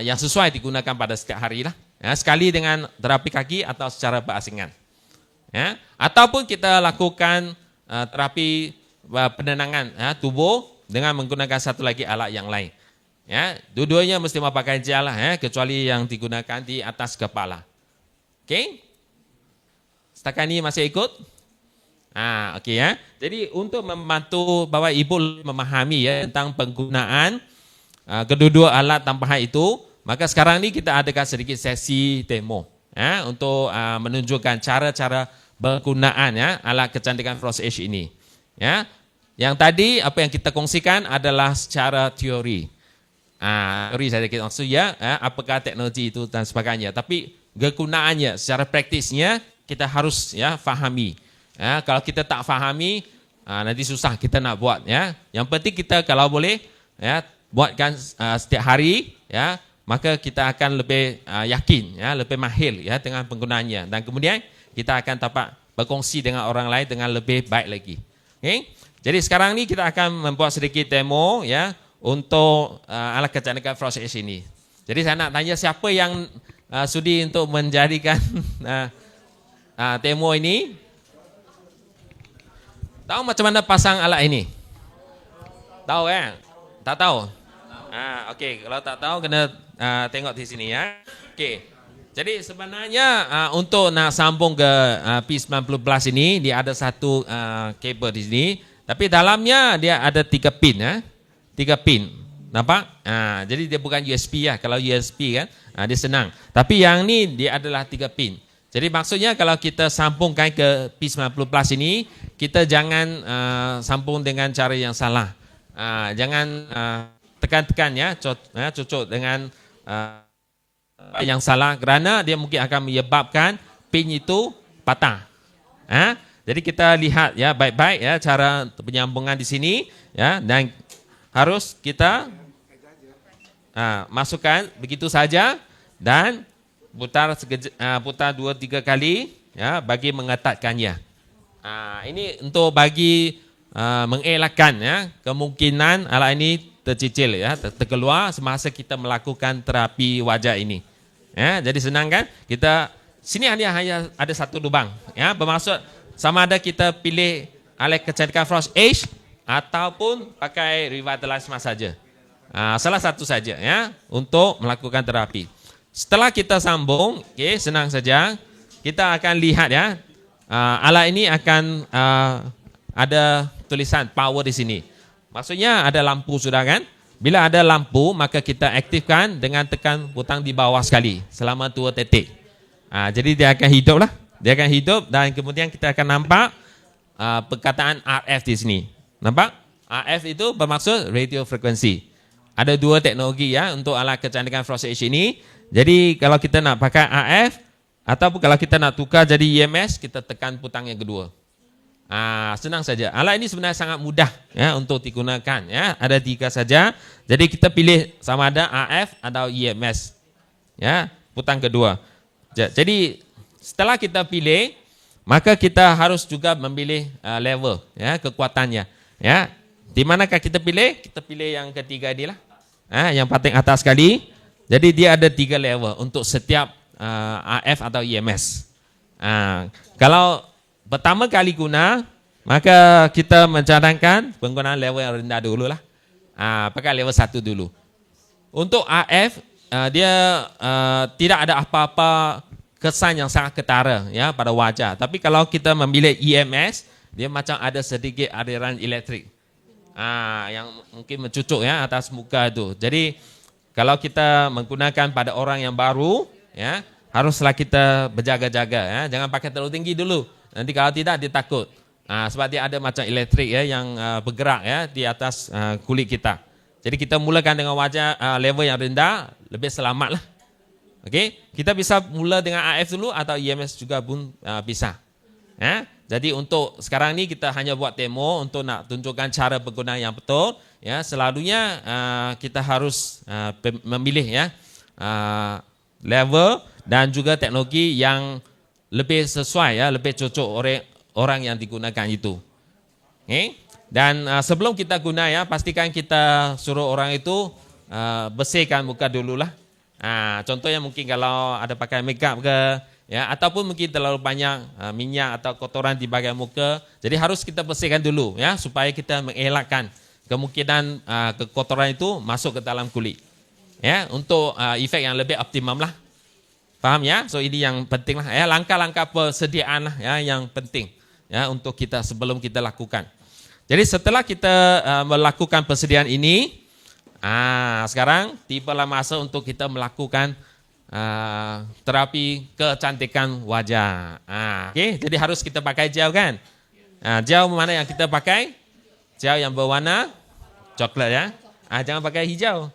S1: yang sesuai digunakan pada setiap hari lah ya, sekali dengan terapi kaki atau secara berasingan ya, ataupun kita lakukan terapi penenangan ya, tubuh dengan menggunakan satu lagi alat yang lain. Ya, dua-duanya mesti memakai gel lah ya, kecuali yang digunakan di atas kepala. Okey? Setakat ini masih ikut? Okey ya. Jadi untuk membantu Bapak Ibu memahami ya tentang penggunaan kedua-dua alat tambahan itu, maka sekarang ni kita adakan sedikit sesi demo ya, untuk menunjukkan cara-cara penggunaan ya alat kecantikan Frost Edge ini. Ya. Yang tadi apa yang kita kongsikan adalah secara teori. Teori saya kira maksud ya, apakah teknologi itu dan sebagainya. Tapi kegunaannya secara praktisnya kita harus ya fahami. Ya, kalau kita tak fahami, nanti susah kita nak buat ya. Yang penting kita kalau boleh ya buatkan setiap hari ya, maka kita akan lebih yakin ya, lebih mahir ya dengan penggunaannya, dan kemudian kita akan dapat berkongsi dengan orang lain dengan lebih baik lagi. Okay? Jadi sekarang ni kita akan membuat sedikit demo ya untuk alat kecantikan Frost Edge ini. Jadi saya nak tanya siapa yang sudi untuk menjadikan demo ini? Tahu macam mana pasang alat ini? Tahu ya? Tak tahu? Okey, kalau tak tahu kena tengok di sini ya. Okey. Jadi sebenarnya untuk nak sambung ke P90 Plus ini, dia ada satu kabel di sini, tapi dalamnya dia ada 3 pin ya. 3 pin. Nampak? Jadi dia bukan USB ya. Kalau USB kan dia senang. Tapi yang ni dia adalah 3 pin. Jadi maksudnya kalau kita sambungkan ke P90 Plus ini, kita jangan sambung dengan cara yang salah. Jangan tekan-tekan ya, cocok dengan yang salah, kerana dia mungkin akan menyebabkan pin itu patah. Jadi kita lihat ya baik-baik ya cara penyambungan di sini ya, dan harus kita masukkan begitu saja dan putar 2-3 kali ya bagi mengetatkannya. Ini untuk bagi mengelakkan ya kemungkinan alat ini tercicil ya, terkeluar semasa kita melakukan terapi wajah ini. Ya, jadi senang kan? Kita sini hanya ada satu lubang ya, bermaksud sama ada kita pilih alat kecantikan Frost Edge ataupun pakai Revitalisma saja. Salah satu saja ya untuk melakukan terapi. Setelah kita sambung, senang saja, kita akan lihat ya, alat ini akan ada tulisan power di sini. Maksudnya ada lampu sudah kan? Bila ada lampu, maka kita aktifkan dengan tekan butang di bawah sekali selama 2 detik. Jadi dia akan hidup lah, dia akan hidup dan kemudian kita akan nampak perkataan RF di sini. Nampak? RF itu bermaksud radio frequency. Ada 2 teknologi ya untuk alat kecantikan Frost Edge ini. Jadi kalau kita nak pakai AF ataupun kalau kita nak tukar jadi EMS, kita tekan butang yang kedua. Senang saja. Alat ini sebenarnya sangat mudah ya untuk digunakan ya. Ada 3 saja. Jadi kita pilih sama ada AF atau EMS. Ya, butang kedua. Jadi setelah kita pilih, maka kita harus juga memilih level ya, kekuatannya. Ya. Di manakah kita pilih? Kita pilih yang ketiga inilah. Yang paling atas sekali. Jadi dia ada 3 level untuk setiap AF atau EMS. Kalau pertama kali guna, maka kita mencadangkan penggunaan level yang rendah dulu lah. Pakai level 1 dulu. Untuk AF, dia tidak ada apa-apa kesan yang sangat ketara ya pada wajah. Tapi kalau kita memilih EMS, dia macam ada sedikit aliran elektrik. Yang mungkin mencucuk ya atas muka itu. Jadi kalau kita menggunakan pada orang yang baru, ya haruslah kita berjaga-jaga, ya jangan pakai terlalu tinggi dulu. Nanti kalau tidak dia takut, sebab dia ada macam elektrik ya yang bergerak ya di atas kulit kita. Jadi kita mulakan dengan wajah level yang rendah, lebih selamat lah. Okey, kita bisa mula dengan AF dulu atau EMS juga pun bisa. Ya, jadi untuk sekarang ni kita hanya buat demo untuk nak tunjukkan cara penggunaan yang betul. Ya, selalunya kita harus memilih ya level dan juga teknologi yang lebih sesuai ya, lebih cocok oleh orang yang digunakan itu. Okay? Dan sebelum kita guna ya, pastikan kita suruh orang itu bersihkan muka dululah. Contohnya mungkin kalau ada pakai makeup ke ya, ataupun mungkin terlalu banyak minyak atau kotoran di bahagian muka, jadi harus kita bersihkan dulu ya supaya kita mengelakkan kemungkinan kekotoran itu masuk ke dalam kulit. Ya, untuk efek yang lebih optimum lah. Faham ya? So ini yang penting lah ya, langkah-langkah persediaan lah ya yang penting ya untuk kita sebelum kita lakukan. Jadi setelah kita melakukan persediaan ini, sekarang tibalah masa untuk kita melakukan terapi kecantikan wajah. Okay? Jadi harus kita pakai gel kan? Gel mana yang kita pakai? Gel yang berwarna coklat ya. Jangan pakai hijau.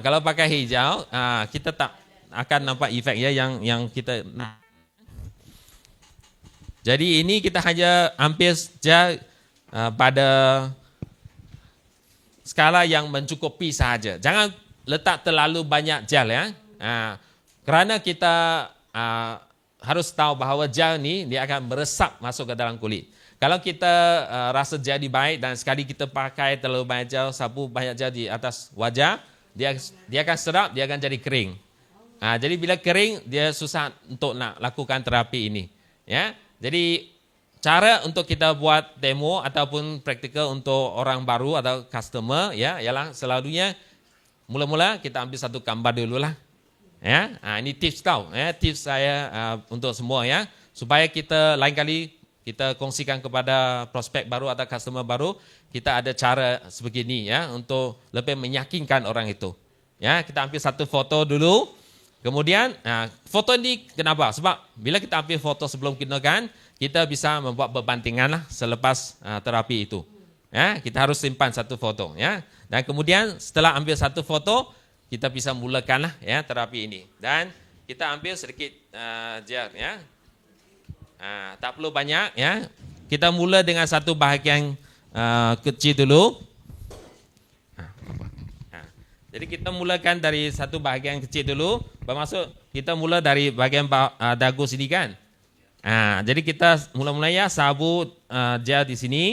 S1: Kalau pakai hijau, kita tak akan nampak efek ya yang kita nak. Jadi ini kita hanya ambil gel pada skala yang mencukupi sahaja. Jangan letak terlalu banyak gel ya. Kerana kita harus tahu bahawa gel ni dia akan meresap masuk ke dalam kulit. Kalau kita rasa jadi baik dan sekali kita pakai terlalu banyak gel, sapu banyak gel di atas wajah, dia akan serap, dia akan jadi kering. Jadi bila kering, dia susah untuk nak lakukan terapi ini. Ya, jadi cara untuk kita buat demo ataupun praktikal untuk orang baru atau customer, ya, ialah selalunya mula-mula kita ambil satu gambar dulu lah. Ya, ini tips tau, ya, tips saya untuk semua ya, supaya kita lain kali kita kongsikan kepada prospek baru atau customer baru, kita ada cara sebegini ya untuk lebih meyakinkan orang itu. Ya, kita ambil satu foto dulu. Kemudian foto ini kenapa? Sebab bila kita ambil foto sebelum gunakan, kita bisa membuat perbandingan lah selepas terapi itu. Ya, kita harus simpan satu foto. Ya, dan kemudian setelah ambil satu foto, kita bisa mulakan lah ya terapi ini. Dan kita ambil sedikit gel ya. Tak perlu banyak ya. Kita mula dengan satu bahagian kecil dulu. Jadi kita mulakan dari satu bahagian kecil dulu, bermaksud kita mula dari bahagian dagu sini kan. Jadi kita mula-mulanya sabu gel di sini,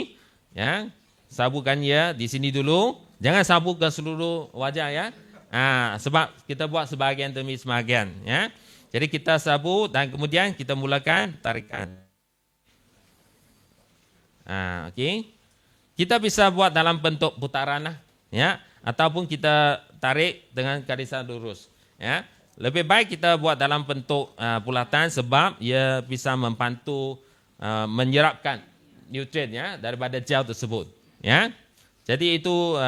S1: ya, sabukan ya di sini dulu, jangan sabu ke seluruh wajah ya, sebab kita buat sebahagian demi sebahagian, ya. Jadi kita sabu dan kemudian kita mulakan tarikan. Okey, kita bisa buat dalam bentuk putaran lah, ya. Ataupun kita tarik dengan garisan lurus. Ya. Lebih baik kita buat dalam bentuk bulatan sebab ia bisa membantu menyerapkan nutrien ya daripada gel tersebut. Ya. Jadi itu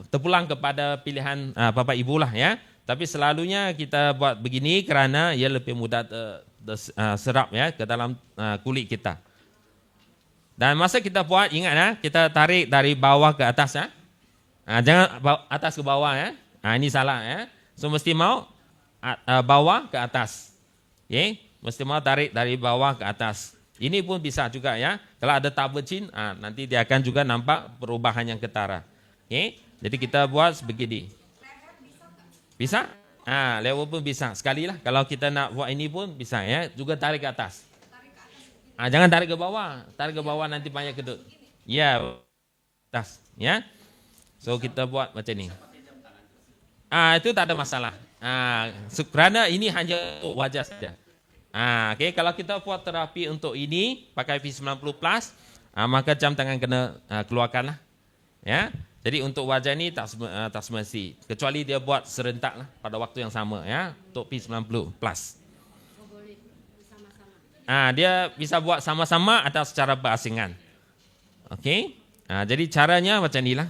S1: terpulang kepada pilihan Bapak Ibu lah ya. Tapi selalunya kita buat begini kerana ia lebih mudah serap ya ke dalam kulit kita. Dan masa kita buat ingat ya, kita tarik dari bawah ke atas ya. Jangan atas ke bawah ya. Ini salah ya. So mesti mau bawah ke atas. Okay? Mesti mau tarik dari bawah ke atas. Ini pun bisa juga ya. Kalau ada tabur chin, nanti dia akan juga nampak perubahan yang ketara. Okay? Jadi kita buat begini. Bisa? Level pun bisa. Sekali lah. Kalau kita nak buat ini pun bisa ya. Juga tarik ke atas. Jangan tarik ke bawah. Tarik ke bawah nanti banyak kedut. Ya. Atas. Ya. So kita buat macam ni. Itu tak ada masalah. Kerana ini hanya untuk wajah saja. Okay, kalau kita buat terapi untuk ini pakai P90 Plus, maka jam tangan kena keluarkanlah. Ya. Jadi untuk wajah ini tak semesti. Kecuali dia buat serentak lah pada waktu yang sama ya untuk P90 Plus. Dia bisa buat sama-sama atau secara berasingan. Okay. Jadi caranya macam inilah.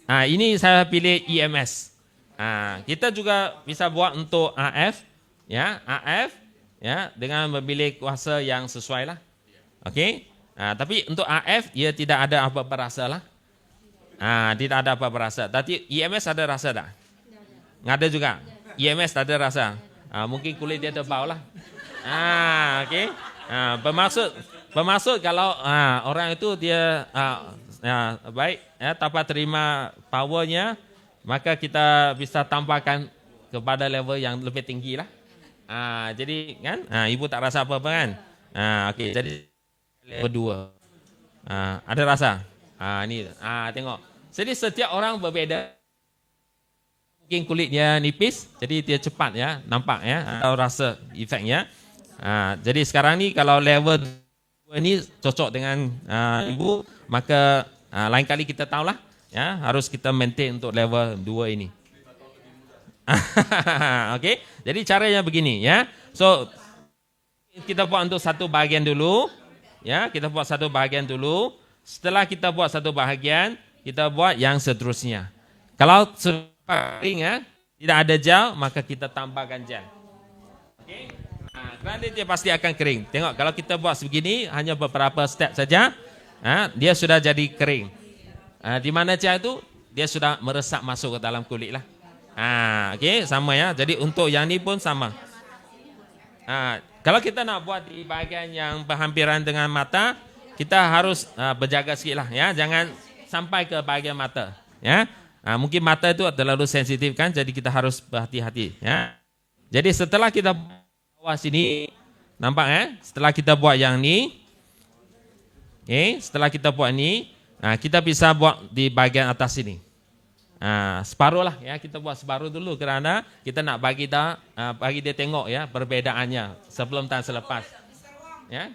S1: Ini saya pilih EMS. Kita juga bisa buat untuk AF, ya, dengan memilih kuasa yang sesuai lah. Okey. Tapi untuk AF ia tidak ada apa-apa rasa lah. Tidak ada apa-apa rasa. Tapi EMS ada rasa tak? Nggak ada juga. EMS tak ada rasa. Mungkin kulit dia tebal lah. Okey. Bermaksud kalau orang itu dia baik ya, tanpa terima powernya, maka kita bisa tambahkan kepada level yang lebih tinggi lah. Jadi kan, ibu tak rasa apa-apa kan? Okey, jadi level 2. Ada rasa? Ni, tengok. Jadi setiap orang berbeza. Mungkin kulitnya nipis, jadi dia cepat ya, nampak ya, atau rasa efeknya. Jadi sekarang ni kalau level 2 ni cocok dengan ibu, maka lain kali kita tahulah ya, harus kita maintain untuk level 2 ini. Okey. Jadi caranya begini ya. So kita buat untuk satu bahagian dulu ya, kita buat satu bahagian dulu. Setelah kita buat satu bahagian, kita buat yang seterusnya. Kalau kering ya, tidak ada gel, maka kita tambahkan gel. Okey. Kerana dia pasti akan kering. Tengok kalau kita buat sebegini hanya beberapa step saja, dia sudah jadi kering. Di mana gel itu dia sudah meresap masuk ke dalam kulit lah. Okey, sama ya. Jadi untuk yang ni pun sama. Kalau kita nak buat di bahagian yang berhampiran dengan mata, kita harus berjaga sikit lah ya. Jangan sampai ke bahagian mata. Ya. Mungkin mata itu terlalu sensitif kan, jadi kita harus berhati-hati. Ya. Jadi setelah kita bawah sini, nampak ya? Setelah kita buat yang ni, setelah kita buat ni, kita bisa buat di bahagian atas sini. Separuh lah ya, kita buat separuh dulu kerana kita nak bagi dia tengok ya perbedaannya sebelum dan selepas. Ya.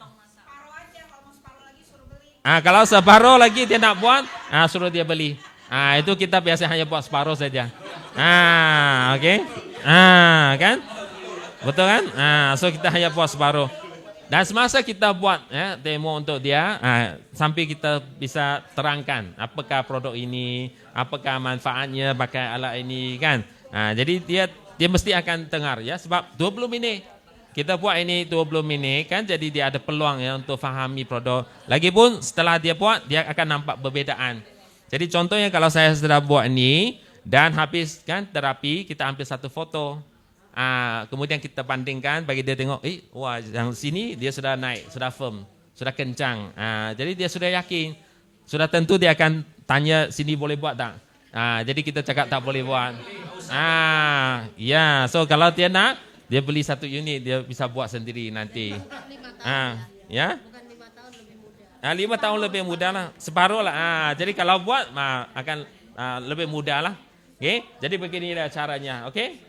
S1: Kalau separuh lagi dia nak buat, suruh dia beli. Itu kita biasa hanya buat separuh saja. Okey. Kan? Betul kan? So kita hanya buat separuh. Dan semasa kita buat demo untuk dia, sampai kita bisa terangkan apakah produk ini, apakah manfaatnya pakai alat ini kan. Jadi dia mesti akan dengar ya, sebab 20 minit. Kita buat ini 20 minit kan, jadi dia ada peluang ya untuk fahami produk. Lagipun setelah dia buat, dia akan nampak perbezaan. Jadi contohnya kalau saya sudah buat ini dan habis kan terapi, kita ambil satu foto. Kemudian kita bandingkan bagi dia tengok, wah yang sini dia sudah naik, sudah firm, sudah kencang. Jadi dia sudah yakin, sudah tentu dia akan tanya sini boleh buat tak? Jadi kita cakap tak boleh buat. Ya, so kalau dia nak, dia beli satu unit, dia bisa buat sendiri nanti. Ya? 5 tahun lebih muda lah, separuh lah. Jadi kalau buat akan lebih mudah lah. Okay? Jadi beginilah caranya, okay?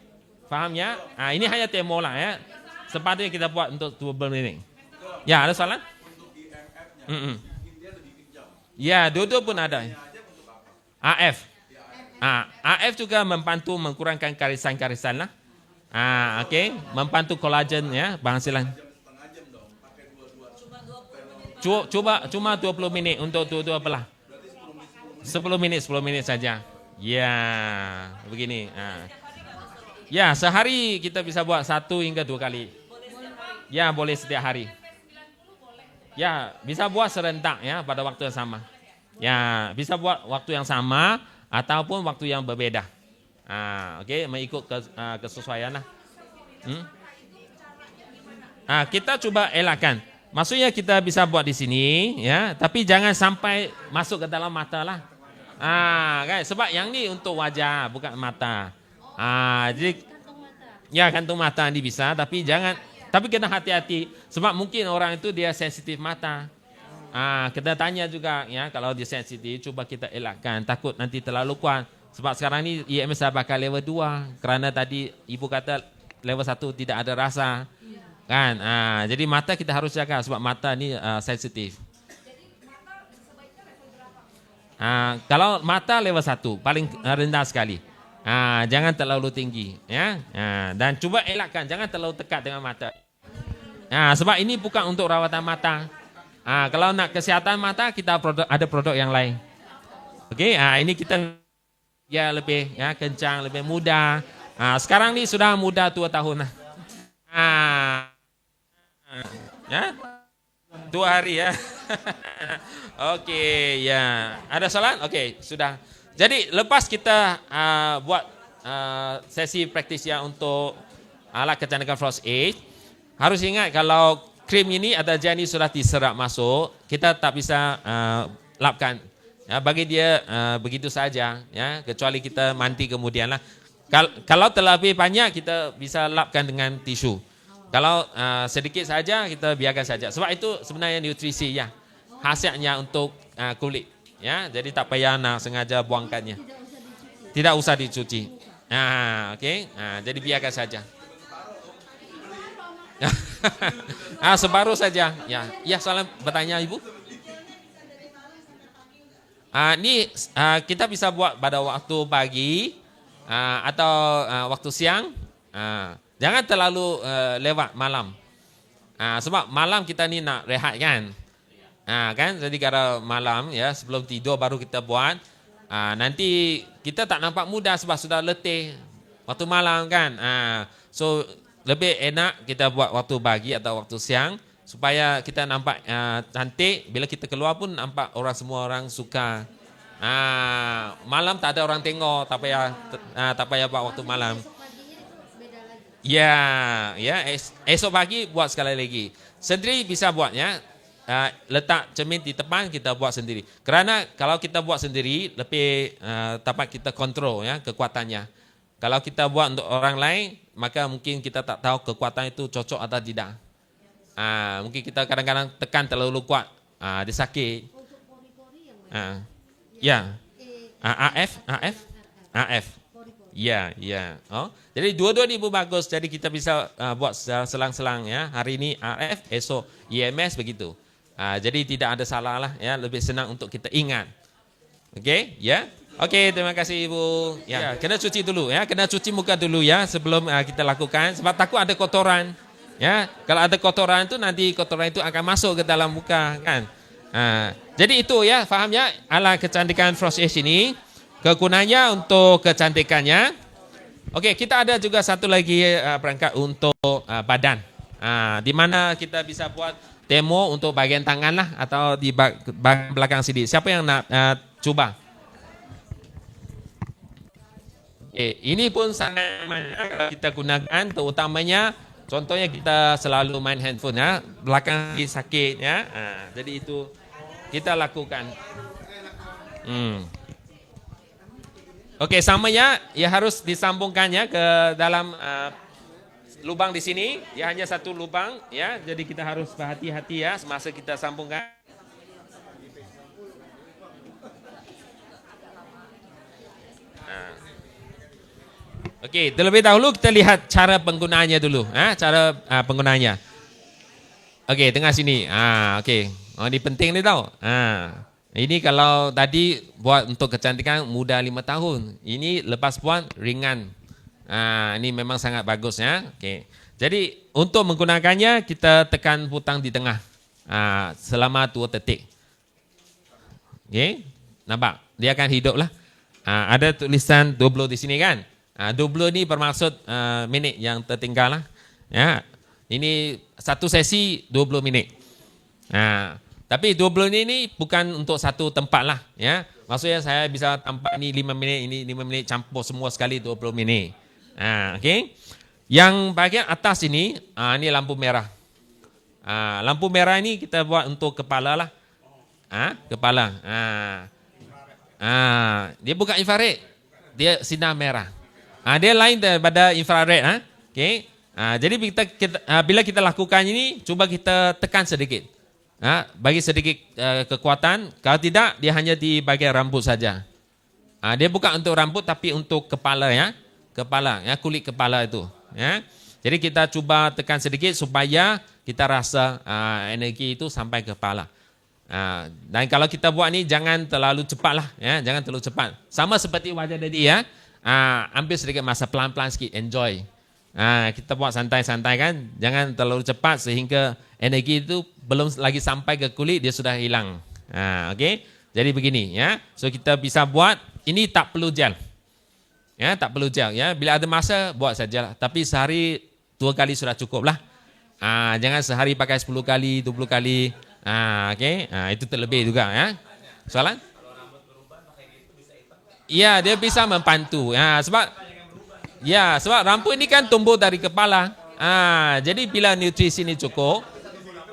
S1: Faham ya? Ini hanya demo lah ya. Sepatutnya kita buat untuk 12 minit. Ya, ada soalan? Ya, dua-dua pun ada. AF. AF juga membantu mengurangkan karisan-karisan lah. Okay. Membantu kolagen ya, penghasilan. Cuma 20 minit untuk dua-dua belah. 10 minit saja. Ya, begini. Ya, sehari kita bisa buat 1 hingga 2 kali. Ya, boleh setiap hari. Ya, bisa buat serentak ya pada waktu yang sama. Ya, bisa buat waktu yang sama ataupun waktu yang berbeda. Okey, mengikut kesesuaian lah. Kita coba elakkan. Maksudnya kita bisa buat di sini ya, tapi jangan sampai masuk ke dalam mata lah. Kan? Sebab yang ni untuk wajah bukan mata. Jadi ya kantung mata ni bisa, tapi kena hati-hati sebab mungkin orang itu dia sensitif mata. Kita tanya juga ya, kalau dia sensitif cuba kita elakkan, takut nanti terlalu kuat. Sebab sekarang ni EMS dah pakai level 2 kerana tadi ibu kata level 1 tidak ada rasa. Kan? Jadi mata kita harus jaga sebab mata ni sensitif. Kalau mata level 1 paling rendah sekali. Jangan terlalu tinggi ya. Dan cuba elakkan, jangan terlalu dekat dengan mata. Sebab ini bukan untuk rawatan mata. Kalau nak kesihatan mata, kita ada produk yang lain. Okey, ini kita ya lebih ya kencang, lebih muda. Sekarang ni sudah muda 2 tahun lah. Ya, 2 hari ya. Okey, ya. Ada soalan? Okey, sudah. Jadi lepas kita buat sesi praktis ya untuk alat kecantikan Frost Age, harus ingat kalau krim ini atau gel ini sudah diserap masuk, kita tak bisa lapkan. Ya, bagi dia begitu saja, ya, kecuali kita mandi kemudian lah. Kalau terlebih banyak kita bisa lapkan dengan tisu. Kalau sedikit saja kita biarkan saja. Sebab itu sebenarnya nutrisi ya, khasiatnya untuk kulit. Ya, jadi tak payah nak sengaja buangkannya. Tidak usah dicuci. Okey. Jadi biarkan saja. Separuh saja. Ya, soalan bertanya ibu. Ni kita bisa buat pada waktu pagi atau waktu siang. Jangan terlalu lewat malam. Sebab malam kita ni nak rehat kan. Kan, jadi kalau malam ya sebelum tidur baru kita buat, nanti kita tak nampak muda sebab sudah letih waktu malam kan. So lebih enak kita buat waktu pagi atau waktu siang supaya kita nampak cantik. Bila kita keluar pun nampak semua orang suka. Malam tak ada orang tengok, tak payah buat waktu malam. Ya, esok pagi buat sekali lagi. Sendiri bisa buat ya. Letak cermin di depan, kita buat sendiri. Kerana kalau kita buat sendiri lebih dapat kita kontrol ya kekuatannya. Kalau kita buat untuk orang lain, maka mungkin kita tak tahu kekuatan itu cocok atau tidak. Mungkin kita kadang-kadang tekan terlalu kuat, dia sakit. Ya, AF. Ya. Jadi dua-dua ni pun bagus. Jadi kita bisa buat selang-selang ya. Hari ini AF, esok EMS begitu. Jadi tidak ada salah lah ya, lebih senang untuk kita ingat. Okey, ya. Okey, terima kasih Ibu. Ya, kena cuci dulu ya, kena cuci muka dulu ya sebelum kita lakukan sebab takut ada kotoran. Ya, kalau ada kotoran itu nanti kotoran itu akan masuk ke dalam muka kan. Jadi itu ya, faham ya, alat kecantikan Frost Edge ini kegunaannya untuk kecantikannya. Oke, kita ada juga satu lagi perangkat untuk badan. Di mana kita bisa buat demo untuk bagian tangan lah atau di bagian belakang sini. Siapa yang nak cuba? Ini pun sangat kita gunakan, terutamanya contohnya kita selalu main handphone ya, belakang sakit ya. Jadi itu kita lakukan. Oke, sama ya, ya harus disambungkannya ke dalam lubang di sini. Ya hanya satu lubang ya, jadi kita harus berhati-hati ya semasa kita sambungkan. Oke, terlebih dahulu kita lihat cara penggunaannya dulu. Cara penggunaannya. Oke, tengah sini. Oke. Ini penting nih tau. Ini kalau tadi buat untuk kecantikan muda 5 tahun. Ini lepas buat ringan. Ini memang sangat bagus ya. Oke. Jadi untuk menggunakannya kita tekan butang di tengah. Selama 2 detik. Oke. Nampak? Dia akan hidup lah. Ada tulisan 20 di sini kan? 20 ini bermaksud minit yang tertinggal lah. Ya, ini satu sesi 20 minit. Tapi 20 ini bukan untuk satu tempat lah. Ya, maksudnya saya bisa tampak ini 5 minit, ini 5 menit campur semua sekali 20 minit. Okay. Yang bagian atas ini lampu merah. Lampu merah ini kita buat untuk kepala lah. Kepala. Dia bukan infrared, dia sinar merah. Dia lain daripada infrared. Okay. Jadi bila kita lakukan ini, cuba kita tekan sedikit. Bagi sedikit kekuatan. Kalau tidak, dia hanya di bagian rambut saja. Dia bukan untuk rambut, tapi untuk kepala ya. Kepala, ya, kulit kepala itu. Ya. Jadi kita cuba tekan sedikit supaya kita rasa energi itu sampai ke kepala. Dan kalau kita buat ini jangan terlalu cepat lah. Ya. Jangan terlalu cepat. Sama seperti wajah tadi ya. Ambil sedikit masa, pelan-pelan sikit, enjoy. Kita buat santai-santai kan, jangan terlalu cepat sehingga energi itu belum lagi sampai ke kulit dia sudah hilang. Okay? Jadi begini ya, so kita bisa buat ini tak perlu gel, ya tak perlu gel ya. Bila ada masa buat saja, tapi sehari 2 kali sudah cukup lah. Jangan sehari pakai 10 kali, 20 kali. Okay? Itu terlebih juga ya. Soalan? Ya, dia bisa membantu. Sebab rambut ini kan tumbuh dari kepala. Jadi bila nutrisi ini cukup,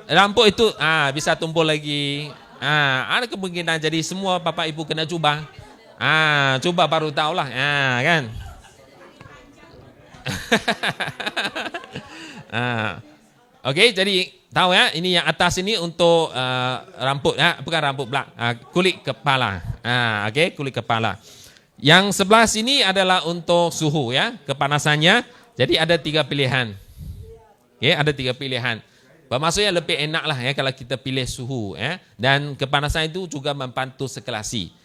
S1: rambut itu bisa tumbuh lagi. Ada kemungkinan, jadi semua bapak ibu kena cuba. Cuba baru tahulah, kan. Okey, jadi tahu ya, ini yang atas ini untuk rambut ya, bukan rambut belak, kulit kepala. Okey, kulit kepala. Yang sebelah sini adalah untuk suhu ya, kepanasannya. Jadi ada 3 pilihan. Okay, ada 3 pilihan. Maksudnya lebih enak lah ya kalau kita pilih suhu ya. Dan kepanasan itu juga membantu sirkulasi.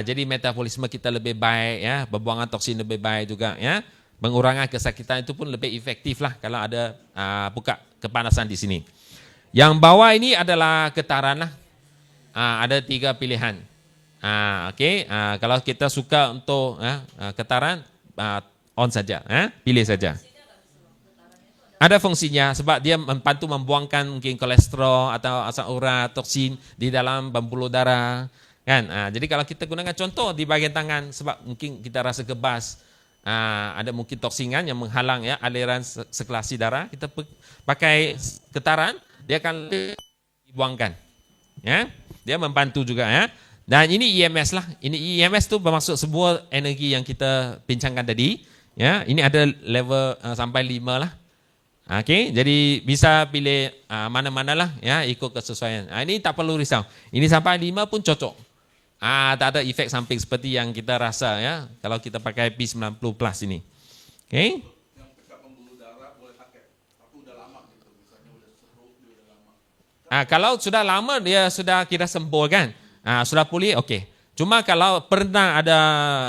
S1: Jadi metabolisme kita lebih baik ya, pembuangan toksin lebih baik juga ya. Pengurangan kesakitan itu pun lebih efektif lah kalau ada buka kepanasan di sini. Yang bawah ini adalah getaran lah. Ada 3 pilihan. Okey, kalau kita suka untuk getaran, on saja, pilih saja. Ada fungsinya sebab dia membantu membuangkan mungkin kolesterol atau asam urat, toksin di dalam pembuluh darah, kan? Jadi kalau kita gunakan contoh di bagian tangan, sebab mungkin kita rasa kebas, ada mungkin toksingan yang menghalang ya aliran sirkulasi darah, kita pakai getaran, dia akan dibuangkan, ya. Dia membantu juga ya. Dan ini EMS lah. Ini EMS tu bermaksud semua energi yang kita bincangkan tadi. Ya, ini ada level sampai 5 lah. Okey, jadi bisa pilih mana-mana lah ya, ikut kesesuaian. Ini tak perlu risau. Ini sampai 5 pun cocok. Tak ada efek samping seperti yang kita rasa ya kalau kita pakai P90 Plus ini. Okey. Yang dekat pembuluh darah boleh pakai. Tapi udah lama gitu, misalnya udah serut, udah lama. Kalau sudah lama dia sudah kira sembuh kan? Sudah pulih, okey. Cuma kalau pernah ada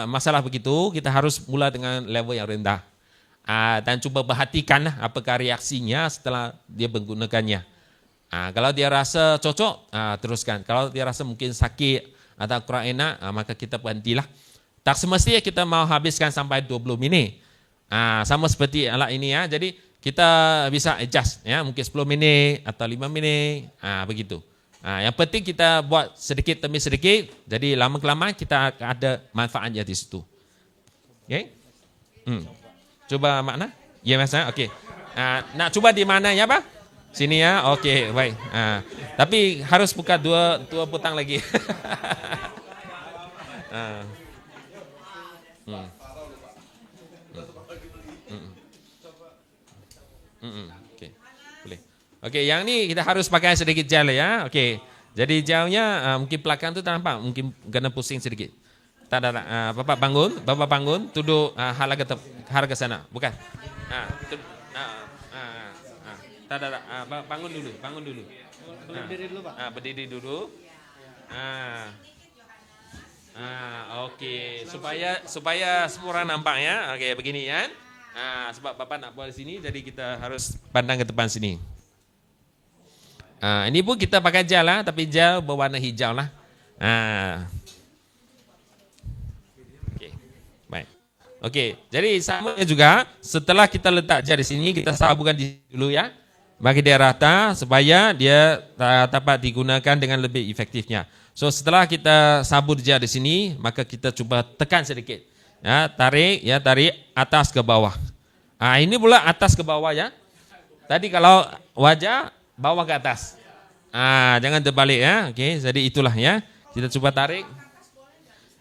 S1: masalah begitu, kita harus mula dengan level yang rendah. Dan cuba perhatikan apakah reaksinya setelah dia menggunakannya. Kalau dia rasa cocok, teruskan. Kalau dia rasa mungkin sakit atau kurang enak, maka kita berhentilah. Tak semestinya kita mau habiskan sampai 20 minit. Sama seperti alat ini ya. Jadi kita bisa adjust ya, mungkin 10 minit atau 5 minit, begitu. Yang penting kita buat sedikit demi sedikit, jadi lama-kelamaan kita ada manfaatnya di situ. Okay? Coba makna? Ya Mas, okey. Nak coba di mana ya Pak? Sini ya, okey, baik. Tapi harus buka dua butang lagi. Okey, boleh. Okey, yang ni kita harus pakai sedikit gel ya. Okey, jadi gelnya mungkin belakang tu tak nampak, mungkin kena pusing sedikit. Tak ada. Bapak bangun, duduk harga ke sana, bukan? Tak ada. Bangun dulu. Berdiri dulu Pak. Berdiri dulu. Okey, supaya semua orang nampak ya. Okey, begini kan? Sebab Bapak nak buat di sini, jadi kita harus pandang ke depan sini. Ini pun kita pakai gel lah, tapi gel berwarna hijau lah. Baik. Okey, jadi sama juga setelah kita letak gel di sini, kita sabukan dulu ya. Bagi dia rata supaya dia dapat digunakan dengan lebih efektifnya. So setelah kita sabur gel di sini, maka kita cuba tekan sedikit. Ya, tarik atas ke bawah. Ini pula atas ke bawah ya. Tadi kalau wajah bawah ke atas. Jangan terbalik ya. Okey, jadi itulah ya. Kita cuba tarik.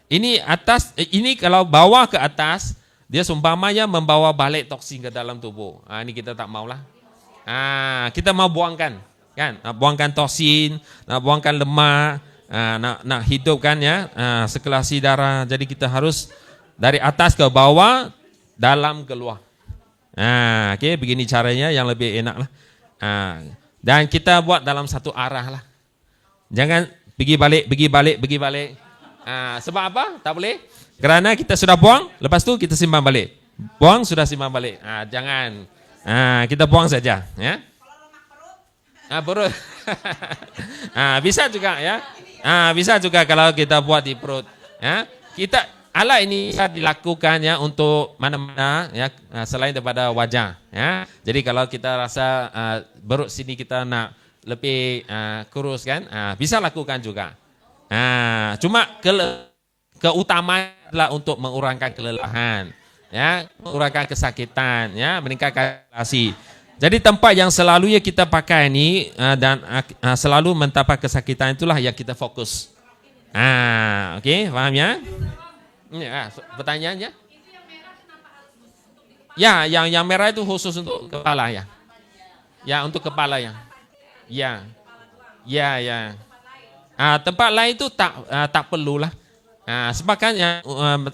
S1: Ini atas, ini kalau bawah ke atas, dia seumpamanya membawa balik toksin ke dalam tubuh. Ini kita tak maulah. Kita mau buangkan, kan? Nak buangkan toksin, nak buangkan lemak, nak hidupkan ya, sirkulasi darah. Jadi kita harus dari atas ke bawah, dalam ke luar. Okey, begini caranya yang lebih enak lah. Dan kita buat dalam satu arah lah. Jangan pergi balik. Sebab apa? Tak boleh. Kerana kita sudah buang, lepas tu kita simpan balik. Buang, sudah simpan balik. Jangan. Kita buang saja, ya. Perut. Bisa juga ya. Bisa juga kalau kita buat di perut. Ya. Alat ini bisa dilakukan ya untuk mana-mana ya, selain daripada wajah. Ya. Jadi kalau kita rasa perut sini kita nak lebih kurus kan, bisa lakukan juga. Cuma keutamaan adalah untuk mengurangkan kelelahan. Ya, mengurangkan kesakitan, ya, meningkatkan relasi. Jadi tempat yang selalunya kita pakai ini dan selalu mendapat kesakitan itulah yang kita fokus. Okey, faham ya? Pertanyaannya? Ya, yang merah itu khusus untuk kepala ya. Ya, untuk kepala ya. Ya. Tempat lain itu tak perlulah. Sebab kan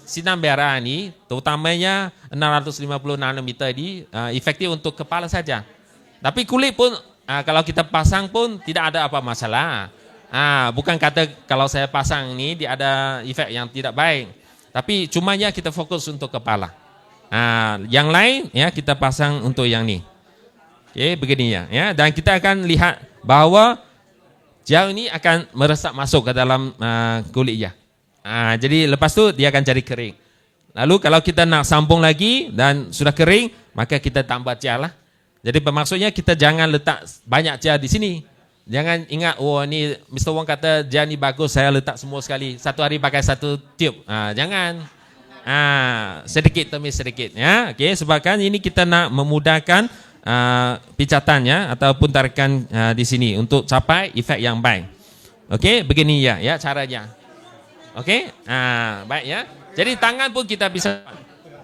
S1: sinar merah ni terutamanya 650 nanometer ini efektif untuk kepala saja. Tapi kulit pun kalau kita pasang pun tidak ada apa masalah. Bukan kata kalau saya pasang ni dia ada efek yang tidak baik. Tapi cumanya kita fokus untuk kepala. Yang lain ya kita pasang untuk yang ni. Okey, begini ya. Dan kita akan lihat bahawa gel ini akan meresap masuk ke dalam kulit ya. Jadi lepas tu dia akan jadi kering. Lalu kalau kita nak sambung lagi dan sudah kering, maka kita tambah gel lah. Jadi bermaksudnya kita jangan letak banyak gel di sini. Jangan ingat, ni Mr. Wong kata gel ni bagus, saya letak semua sekali. Satu hari pakai satu tube. Jangan. Sedikit demi sedikit. Ya. Okay, sebabkan ini kita nak memudahkan pijatan ya, ataupun tarikan di sini untuk capai efek yang baik. Okey, begini ya caranya. Okey, baik ya. Jadi tangan pun kita bisa,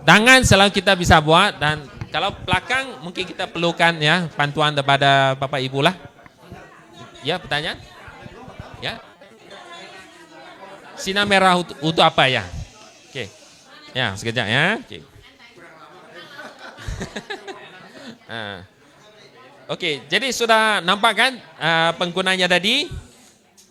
S1: tangan selalu kita bisa buat, dan kalau belakang mungkin kita perlukan ya bantuan daripada Bapak Ibu lah. Ya, pertanyaan? Ya. Sinar merah untuk apa ya? Okey. Ya, sekejap ya. Okey. Okey, jadi sudah nampak kan penggunanya tadi?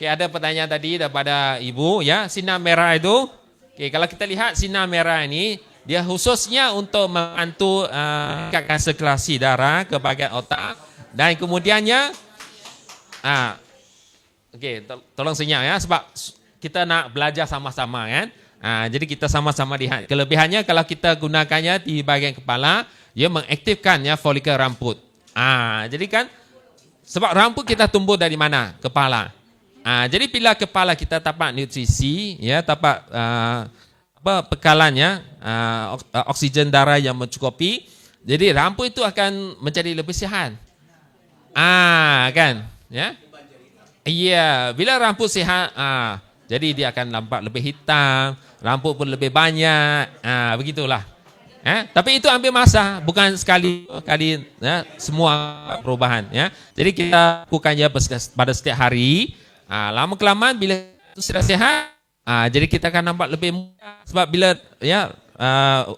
S1: Okay, ada pertanyaan tadi daripada Ibu ya, sinar merah itu. Okay, kalau kita lihat sinar merah ini Dia khususnya untuk membantu meningkatkan sirkulasi darah ke bahagian otak dan kemudiannya okey, tolong senyap ya sebab kita nak belajar sama-sama kan. Jadi kita sama-sama lihat. Kelebihannya kalau kita gunakannya di bahagian kepala, ia mengaktifkan ya folikel rambut. Jadi kan sebab rambut kita tumbuh dari mana? Kepala. Jadi bila kepala kita dapat nutrisi, ya dapat bekalannya oksigen darah yang mencukupi, jadi rambut itu akan menjadi lebih sihat. Kan? Ya. Iya, bila rambut sihat, jadi dia akan nampak lebih hitam, rambut pun lebih banyak, begitulah. Tapi itu ambil masa, bukan sekali ya, semua perubahan. Ya. Jadi kita lakukannya pada setiap hari. Lama kelamaan bila itu sudah sihat, jadi kita akan nampak lebih muda. Sebab bila ya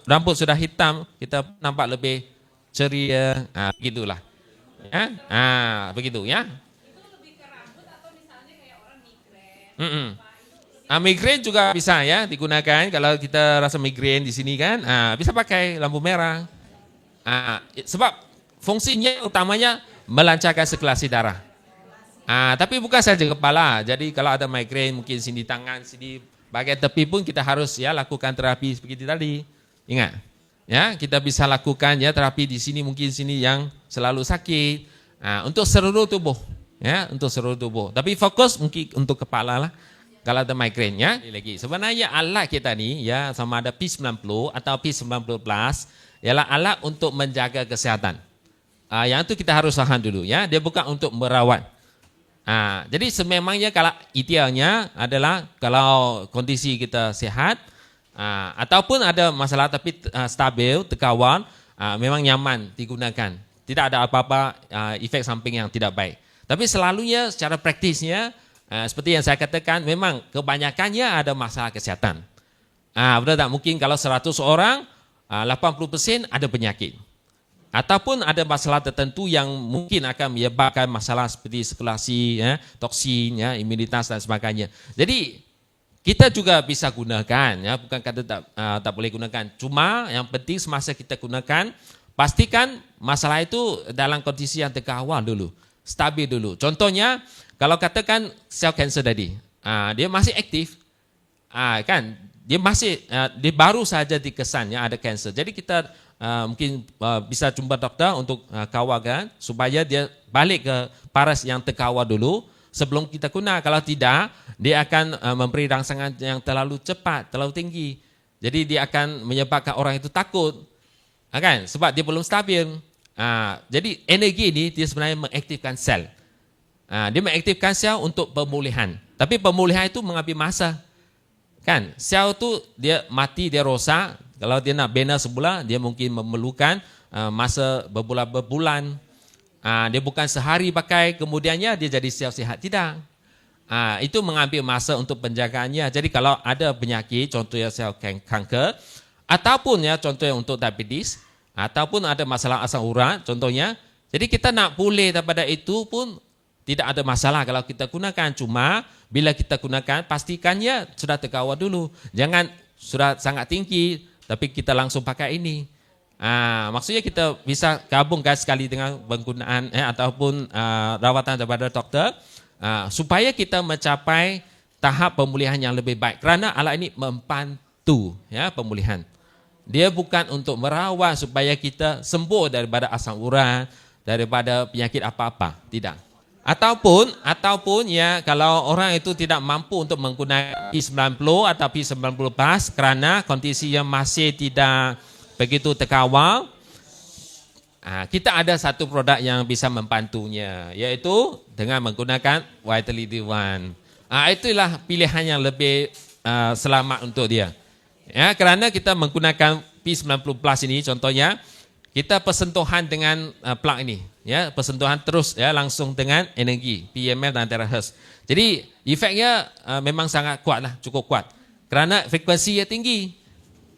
S1: rambut sudah hitam, kita nampak lebih ceria. Begitulah. Ya, begitu ya. Migrain juga bisa ya digunakan kalau kita rasa migrain di sini kan, bisa pakai lampu merah. Sebab fungsinya utamanya melancarkan sirkulasi darah. Tapi bukan saja kepala. Jadi kalau ada migrain mungkin sini tangan, sini bahagian tepi pun kita harus ya lakukan terapi seperti tadi. Ingat, ya kita bisa lakukan ya terapi di sini mungkin sini yang selalu sakit. Untuk seluruh tubuh. Ya, untuk seluruh tubuh. Tapi fokus mungkin untuk kepala lah. Kalau ada migrain ya. Lagi. Sebenarnya alat kita ni ya sama ada P90 atau P90 Plus ialah alat untuk menjaga kesihatan. Yang itu kita harus faham dulu ya. Dia bukan untuk merawat. Jadi sememangnya kalau idealnya adalah kalau kondisi kita sihat ataupun ada masalah tapi stabil, terkawal, memang nyaman digunakan. Tidak ada apa-apa efek samping yang tidak baik. Tapi selalunya secara praktisnya, seperti yang saya katakan, memang kebanyakannya ada masalah kesihatan. Betul tak? Mungkin kalau 100 orang, 80% ada penyakit. Ataupun ada masalah tertentu yang mungkin akan menyebabkan masalah seperti sirkulasi, ya, toksin, ya, imunitas dan sebagainya. Jadi kita juga bisa gunakan, ya, bukan kata tak boleh gunakan. Cuma yang penting semasa kita gunakan, pastikan masalah itu dalam kondisi yang terkawal dulu. Stabil dulu. Contohnya, kalau katakan sel kanser tadi, dia masih aktif, kan? Dia baru saja dikesannya ada kanser. Jadi kita mungkin bisa jumpa doktor untuk kawalkan supaya dia balik ke paras yang terkawal dulu sebelum kita guna. Kalau tidak, dia akan memberi rangsangan yang terlalu cepat, terlalu tinggi. Jadi dia akan menyebabkan orang itu takut, kan? Sebab dia belum stabil. Jadi energi ini dia sebenarnya mengaktifkan sel. Dia mengaktifkan sel untuk pemulihan. Tapi pemulihan itu mengambil masa. Kan? Sel itu dia mati, dia rosak. Kalau dia nak bina semula, dia mungkin memerlukan masa berbulan-bulan. Dia bukan sehari pakai, kemudiannya dia jadi sel sihat. Tidak. Itu mengambil masa untuk penjagaannya. Jadi kalau ada penyakit, contohnya sel kanker, ataupun ya contohnya untuk diabetes, ataupun ada masalah asam urat contohnya. Jadi kita nak pulih daripada itu pun tidak ada masalah kalau kita gunakan. Cuma bila kita gunakan pastikannya sudah terkawal dulu. Jangan sudah sangat tinggi tapi kita langsung pakai ini. Maksudnya kita bisa gabungkan sekali dengan penggunaan ataupun rawatan daripada doktor supaya kita mencapai tahap pemulihan yang lebih baik. Kerana alat ini membantu ya pemulihan. Dia bukan untuk merawat supaya kita sembuh daripada asam urat, daripada penyakit apa-apa, tidak. Ataupun ya kalau orang itu tidak mampu untuk menggunakan P90 atau P90 Plus kerana kondisi yang masih tidak begitu terkawal, kita ada satu produk yang bisa membantunya, yaitu dengan menggunakan Vitality One. Itulah pilihan yang lebih selamat untuk dia. Ya, kerana kita menggunakan P90 Plus ini contohnya, kita persentuhan dengan plug ini, ya, persentuhan terus ya langsung dengan energi PML dan terahertz. Jadi efeknya memang sangat kuat lah, cukup kuat. Kerana frekuensinya tinggi.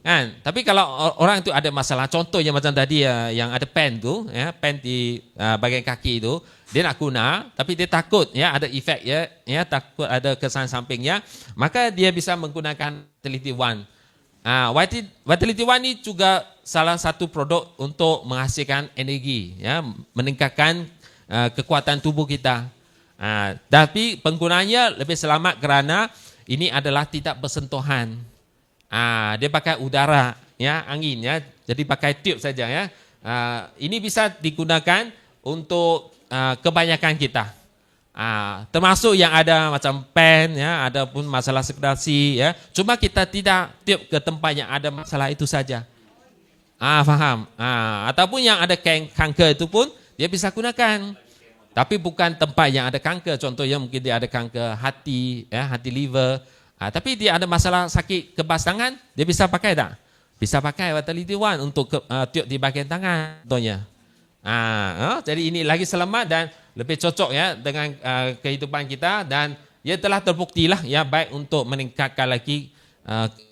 S1: Kan? Tapi kalau orang itu ada masalah, contohnya macam tadi yang ada pen tu, ya, pen di bagian kaki itu, dia nak guna tapi dia takut ya ada efek ya takut ada kesan sampingnya, maka dia bisa menggunakan Vitality One. Vitality One ini juga salah satu produk untuk menghasilkan energi, ya, meningkatkan kekuatan tubuh kita. Tapi penggunanya lebih selamat kerana ini adalah tidak bersentuhan. Dia pakai udara, ya, angin, ya, jadi pakai tube saja, ya. Ini bisa digunakan untuk kebanyakan kita. Termasuk yang ada macam pen, ya, ada pun masalah sirkulasi, ya. Cuma kita tidak tiup ke tempat yang ada masalah itu saja. Faham? Ataupun yang ada kanker itu pun dia bisa gunakan. Tapi bukan tempat yang ada kanker. Contohnya mungkin dia ada kanker hati, ya, hati liver. Tapi dia ada masalah sakit kebas tangan, dia bisa pakai tak? Bisa pakai Vitality One untuk tiup di bahagian tangan, contohnya. Jadi ini lagi selamat dan lebih cocok, ya, dengan kehidupan kita, dan ia telah terbukti lah, ya, baik untuk meningkatkan lagi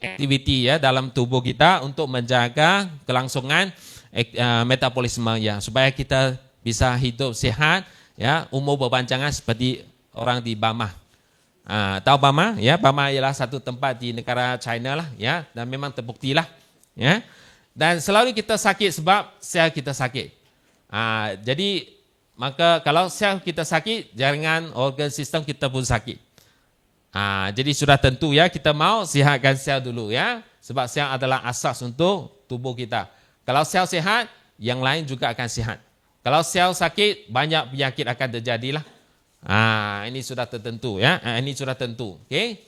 S1: aktiviti, ya, dalam tubuh kita untuk menjaga kelangsungan metabolisme, ya, supaya kita bisa hidup sehat, ya, umur berpanjangan seperti orang di Burma. Tahu Burma? Ya, Burma ialah satu tempat di negara China lah, ya, dan memang terbukti lah, ya. Dan selalu kita sakit sebab sel kita sakit. Jadi maka kalau sel kita sakit, jaringan organ sistem kita pun sakit. Jadi sudah tentu, ya, kita mau sihatkan sel dulu, ya, sebab sel adalah asas untuk tubuh kita. Kalau sel sihat, yang lain juga akan sihat. Kalau sel sakit, banyak penyakit akan terjadilah. Ini sudah tertentu, ya. Ini sudah tentu, okey.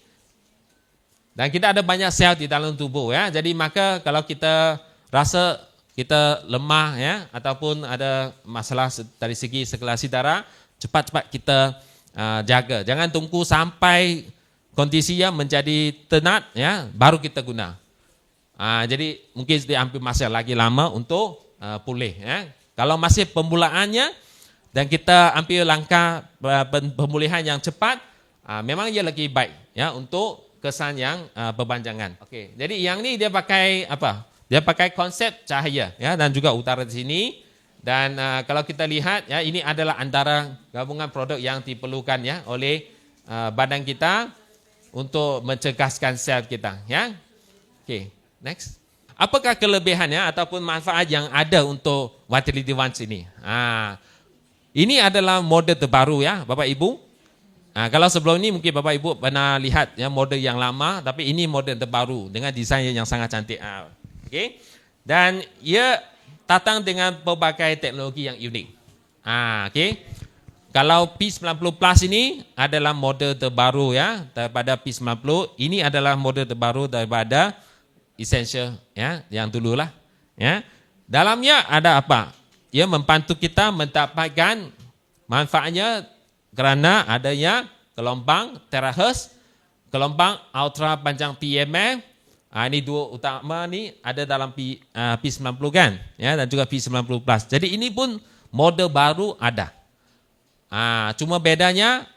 S1: Dan kita ada banyak sel di dalam tubuh, ya. Jadi maka kalau kita rasa kita lemah, ya, ataupun ada masalah dari segi sirkulasi darah, cepat-cepat kita jaga. Jangan tunggu sampai kondisinya menjadi tenat, ya, baru kita guna. Jadi mungkin dia ambil masa lagi lama untuk pulih, ya. Kalau masih pemulaannya dan kita ambil langkah pemulihan yang cepat, memang ia lagi baik, ya, untuk kesan yang berpanjangan. Okey. Jadi yang ni dia pakai apa? Dia pakai konsep cahaya, ya, dan juga utara di sini. Dan kalau kita lihat, ya, ini adalah antara gabungan produk yang diperlukan, ya, oleh badan kita untuk mencegahkan sel kita, ya. Okey, next. Apakah kelebihannya ataupun manfaat yang ada untuk Vitality One ini? Ini adalah model terbaru, ya, Bapak Ibu. Kalau sebelum ini mungkin Bapak Ibu pernah lihat, ya, model yang lama, tapi ini model terbaru dengan desain yang sangat cantik. Okay. Dan ia datang dengan pelbagai teknologi yang unik. Okay. Kalau P90 Plus ini adalah model terbaru, ya, daripada P90. Ini adalah model terbaru daripada Essential, ya, yang dululah, ya. Dalamnya ada apa? Ia membantu kita mendapatkan manfaatnya kerana adanya gelombang terahertz, gelombang ultra panjang PMF. Ini dua utama ni ada dalam P90, kan, ya, dan juga P90 Plus. Jadi ini pun model baru ada. Cuma bedanya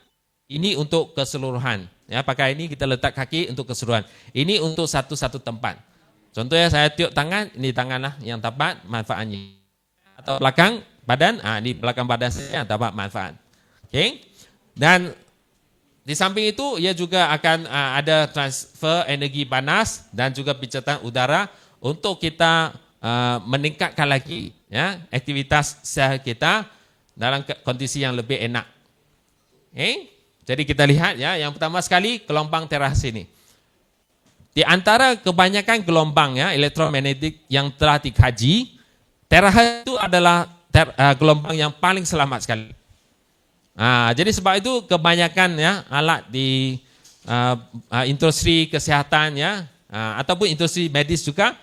S1: ini untuk keseluruhan, ya, pakai ini kita letak kaki untuk keseluruhan. Ini untuk satu-satu tempat. Contohnya saya tiup tangan, ini tanganlah yang dapat manfaatnya. Atau belakang badan, di belakang badan saya dapat manfaat. Okey. Dan di samping itu, ia juga akan ada transfer energi panas dan juga pencernaan udara untuk kita meningkatkan lagi, ya, aktivitas sel kita dalam kondisi yang lebih enak. Okay? Jadi kita lihat, ya, yang pertama sekali gelombang terahertz ini. Di antara kebanyakan gelombang, ya, elektromagnetik yang telah dikaji, terahertz itu adalah gelombang yang paling selamat sekali. Jadi sebab itu kebanyakan, ya, alat di industri kesihatan, ya, ataupun industri medis juga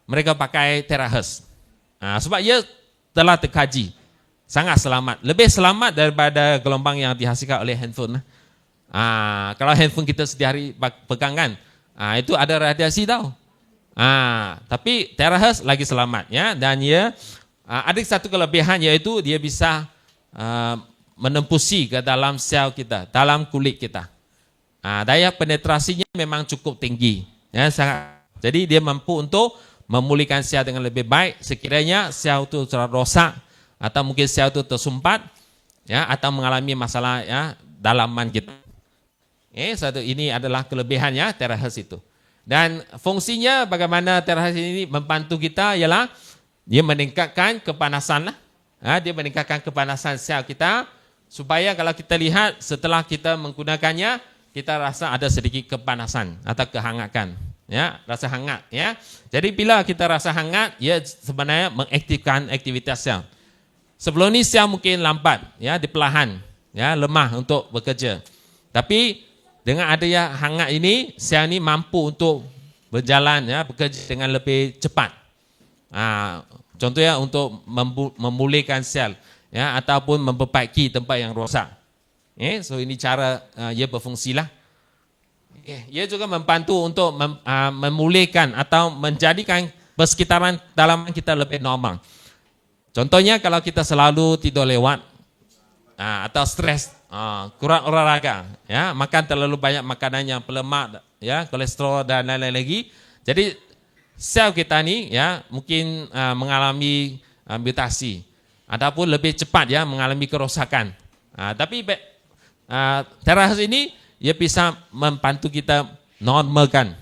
S1: mereka pakai terahertz. Sebab ia telah terkaji sangat selamat, lebih selamat daripada gelombang yang dihasilkan oleh handphone. Kalau handphone kita setiap hari pegang, kan, itu ada radiasi tau. Tapi terahertz lagi selamat, ya, dan ia ada satu kelebihan, iaitu dia bisa menembusi ke dalam sel kita, dalam kulit kita. Daya penetrasinya memang cukup tinggi, ya, sangat. Jadi dia mampu untuk memulihkan sel dengan lebih baik sekiranya sel itu telah rosak atau mungkin sel itu tersumpat, ya, atau mengalami masalah, ya, dalaman kita. Satu ini adalah kelebihannya terahertz itu. Dan fungsinya bagaimana terapi ini membantu kita ialah dia meningkatkan kepanasan lah. Dia meningkatkan kepanasan sel kita supaya kalau kita lihat setelah kita menggunakannya kita rasa ada sedikit kepanasan atau kehangatan. Ya, rasa hangat ya. Jadi bila kita rasa hangat, ia sebenarnya mengaktifkan aktivitas sel. Sebelum ni sel mungkin lambat ya, diperlahan ya, lemah untuk bekerja. Tapi dengan adanya hangat ini, sel ni mampu untuk berjalan ya, bekerja dengan lebih cepat. Contohnya untuk memulihkan sel ya, ataupun memperbaiki tempat yang rosak. So ini cara ia berfungsilah. Ia juga membantu untuk memulihkan atau menjadikan persekitaran dalaman kita lebih normal. Contohnya kalau kita selalu tidur lewat atau stres, kurang olahraga, ya, makan terlalu banyak makanan yang berlemak, ya, kolesterol dan lain-lain lagi. Jadi sel kita ni ya mungkin mengalami mutasi ataupun lebih cepat ya mengalami kerosakan. Tapi terapi ini ia bisa membantu kita normalkan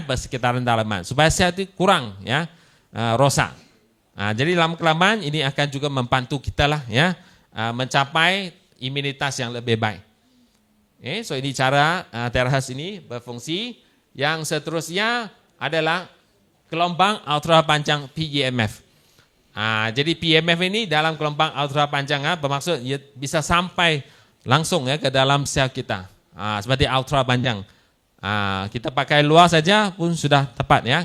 S1: persekitaran dalaman supaya sel itu kurang ya rosak. Jadi lama kelamaan ini akan juga membantu kita lah ya mencapai imunitas yang lebih baik. So ini cara terapi ini berfungsi. Yang seterusnya adalah gelombang ultra panjang PEMF. Jadi PEMF ini dalam gelombang ultra panjang bermaksud ia bisa sampai langsung ya ke dalam sel kita, seperti ultra panjang. Kita pakai luar saja pun sudah tepat ya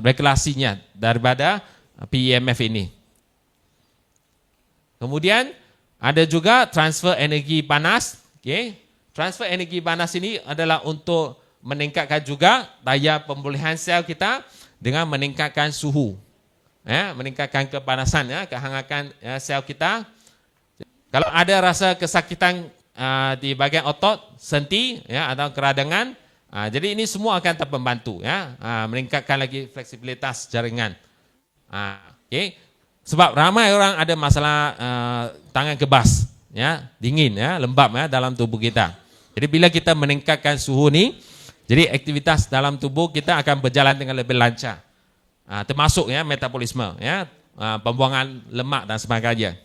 S1: regulasinya daripada PEMF ini. Kemudian ada juga transfer energi panas. Transfer energi panas ini adalah untuk meningkatkan juga daya pemulihan sel kita dengan meningkatkan suhu, meningkatkan kepanasan ya, kehangatan sel kita. Kalau ada rasa kesakitan di bahagian otot, sendi ya, atau keradangan, jadi ini semua akan terbantu ya, meningkatkan lagi fleksibilitas jaringan. Sebab ramai orang ada masalah tangan kebas, ya, dingin ya, lembab ya dalam tubuh kita. Jadi bila kita meningkatkan suhu ni, jadi aktivitas dalam tubuh kita akan berjalan dengan lebih lancar. Termasuk ya metabolisme ya, pembuangan lemak dan sebagainya.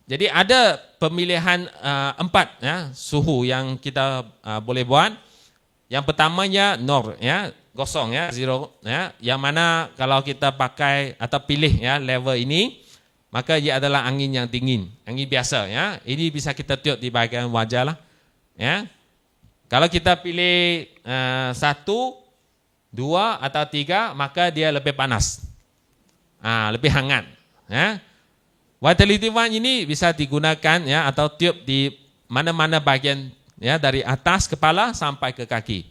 S1: Jadi ada pemilihan 4 ya, suhu yang kita boleh buat. Yang pertamanya nol ya, kosong ya, zero ya. Yang mana kalau kita pakai atau pilih ya level ini, maka ia adalah angin yang dingin, angin biasa ya. Ini bisa kita tiup di bahagian wajah lah ya. Kalau kita pilih 1, 2 atau 3, maka dia lebih panas, lebih hangat ya. Vitality One ini bisa digunakan ya atau tiup di mana-mana bagian ya, dari atas kepala sampai ke kaki.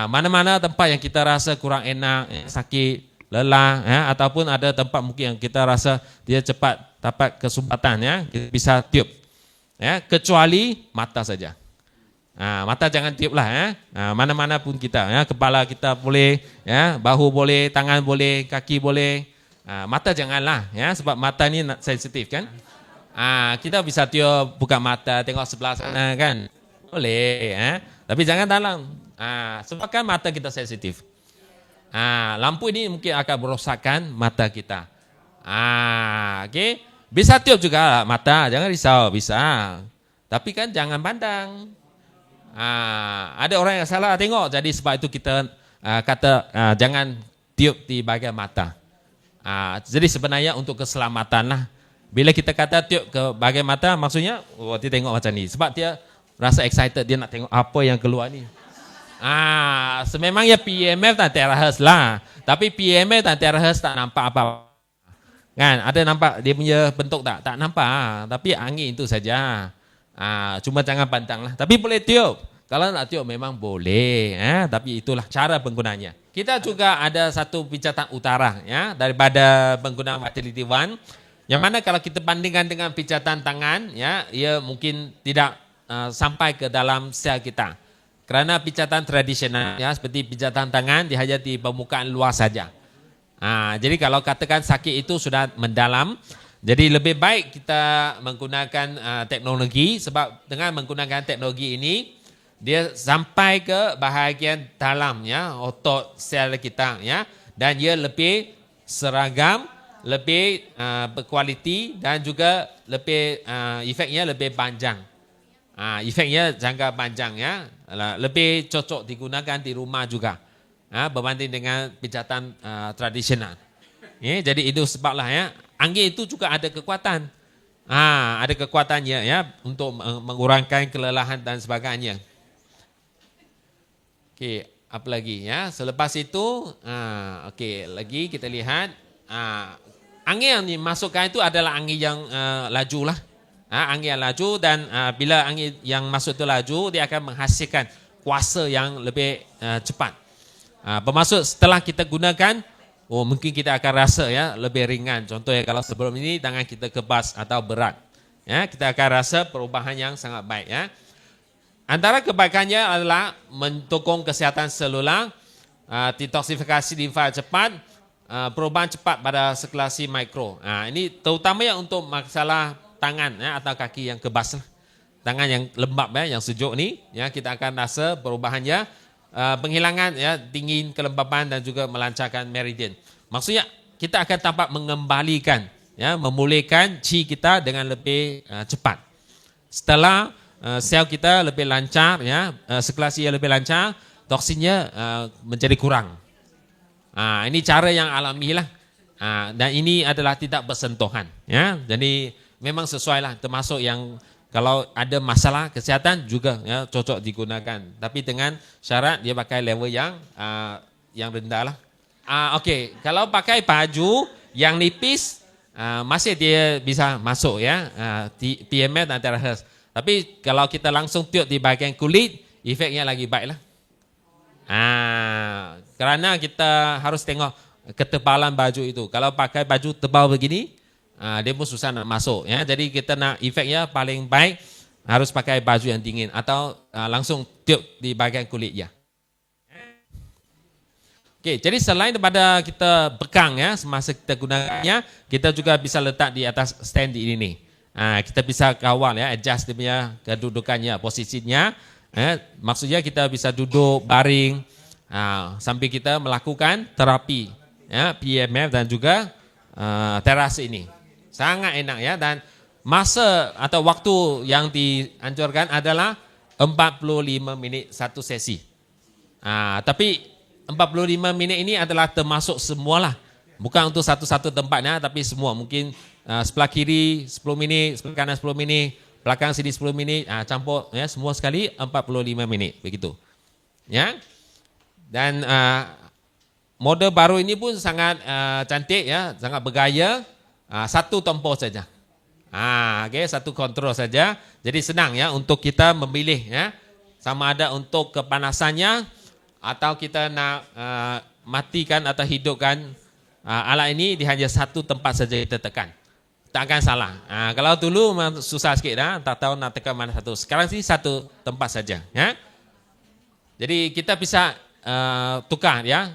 S1: Mana-mana tempat yang kita rasa kurang enak, sakit, lelah ya, ataupun ada tempat mungkin yang kita rasa dia cepat dapat kesumbatan ya, kita bisa tiup. Ya, kecuali mata saja. Mata jangan tiup lah ya. Mana-mana pun kita ya, kepala kita boleh ya, bahu boleh, tangan boleh, kaki boleh. Mata janganlah ya, sebab mata ni sensitif kan. Kita bisa tiup, buka mata, tengok sebelah sana kan, boleh ya. Tapi jangan dalam, sebab kan mata kita sensitif. Lampu ini mungkin akan merosakkan mata kita. Okay. Bisa tiup juga mata, jangan risau, bisa. Tapi kan jangan pandang. Ada orang yang salah tengok, jadi sebab itu kita kata jangan tiup di bahagian mata. Jadi sebenarnya untuk keselamatan lah. Bila kita kata tiup ke bahagian mata, maksudnya dia tengok macam ni. Sebab dia rasa excited, dia nak tengok apa yang keluar ni. Sememangnya PEMF tak terahas lah. Tapi PEMF tak terahas tak nampak apa. Kan, ada nampak dia punya bentuk tak? Tak nampak. Tapi angin itu saja. Cuma jangan pandang lah. Tapi boleh tiup. Kalau nak tiup memang boleh. Tapi itulah cara penggunaannya. Kita juga ada satu pijatan utara ya, daripada penggunaan Vitality One. Yang mana kalau kita bandingkan dengan pijatan tangan ya, ia mungkin tidak sampai ke dalam sel kita. Kerana pijatan tradisional ya, seperti pijatan tangan dia hanya di permukaan luar saja. Jadi kalau katakan sakit itu sudah mendalam, jadi lebih baik kita menggunakan teknologi, sebab dengan menggunakan teknologi ini dia sampai ke bahagian dalam ya otot sel kita ya, dan dia lebih seragam, lebih berkualiti dan juga lebih efeknya lebih panjang. Efeknya jangka panjang ya, lebih cocok digunakan di rumah juga berbanding dengan pijatan tradisional. Ya, jadi itu sebablah ya, angin itu juga ada kekuatan. Ada kekuatannya ya untuk mengurangkan kelelahan dan sebagainya. Okey, apa lagi ya? Selepas itu, okey, lagi kita lihat angin yang dimasukkan itu adalah angin yang laju lah. Angin yang laju dan bila angin yang masuk itu laju, dia akan menghasilkan kuasa yang lebih cepat. Bermaksud setelah kita gunakan, mungkin kita akan rasa ya lebih ringan. Contohnya kalau sebelum ini tangan kita kebas atau berat, ya kita akan rasa perubahan yang sangat baik ya. Antara kebaikannya adalah mendukung kesihatan selular, detoksifikasi limfa cepat, perubahan cepat pada sirkulasi mikro. Ini terutamanya untuk masalah tangan ya, atau kaki yang kebas, tangan yang lembab ya, yang sejuk ni, ya kita akan rasa perubahannya, penghilangan ya dingin, kelembapan dan juga melancarkan meridian. Maksudnya kita akan dapat mengembalikan ya, memulihkan qi kita dengan lebih cepat. Setelah sel kita lebih lancar ya, sirkulasi lebih lancar, toksinnya menjadi kurang. Ini cara yang alami lah. Dan ini adalah tidak bersentuhan ya. Jadi memang sesuai lah, termasuk yang kalau ada masalah kesihatan juga ya cocok digunakan. Tapi dengan syarat dia pakai level yang rendah lah. Okey, kalau pakai baju yang nipis masih dia bisa masuk ya, PMF dan terakhir. Tapi kalau kita langsung tiup di bahagian kulit, efeknya lagi baik lah. Kerana kita harus tengok ketebalan baju itu. Kalau pakai baju tebal begini, dia pun susah nak masuk ya. Jadi kita nak efeknya paling baik, harus pakai baju yang dingin atau langsung tiup di bahagian kulit ya. Okey, jadi selain daripada kita pegang ya semasa kita gunakannya, kita juga bisa letak di atas stand ini. Kita bisa kawal ya, adjust dia punya kedudukannya, posisinya. Maksudnya kita bisa duduk baring sambil kita melakukan terapi ya, PMF dan juga teras ini. Sangat enak ya, dan masa atau waktu yang dianjurkan adalah 45 minit satu sesi. Tapi 45 minit ini adalah termasuk semualah. Bukan untuk satu-satu tempatnya, tapi semua. Mungkin sebelah kiri 10 minit, sebelah kanan 10 minit, belakang sini 10 minit, campur ya semua sekali 45 minit begitu. Ya. Dan model baru ini pun sangat cantik ya, sangat bergaya. Satu tombol saja. Okay, satu kontrol saja. Jadi senang ya untuk kita memilih ya, sama ada untuk kepanasannya atau kita nak matikan atau hidupkan alat ini di hanya satu tempat saja kita tekan. Tak akan salah. Kalau dulu susah sikit tak tahu nak tekan mana satu. Sekarang sini satu tempat saja ya. Jadi kita bisa tukar ya.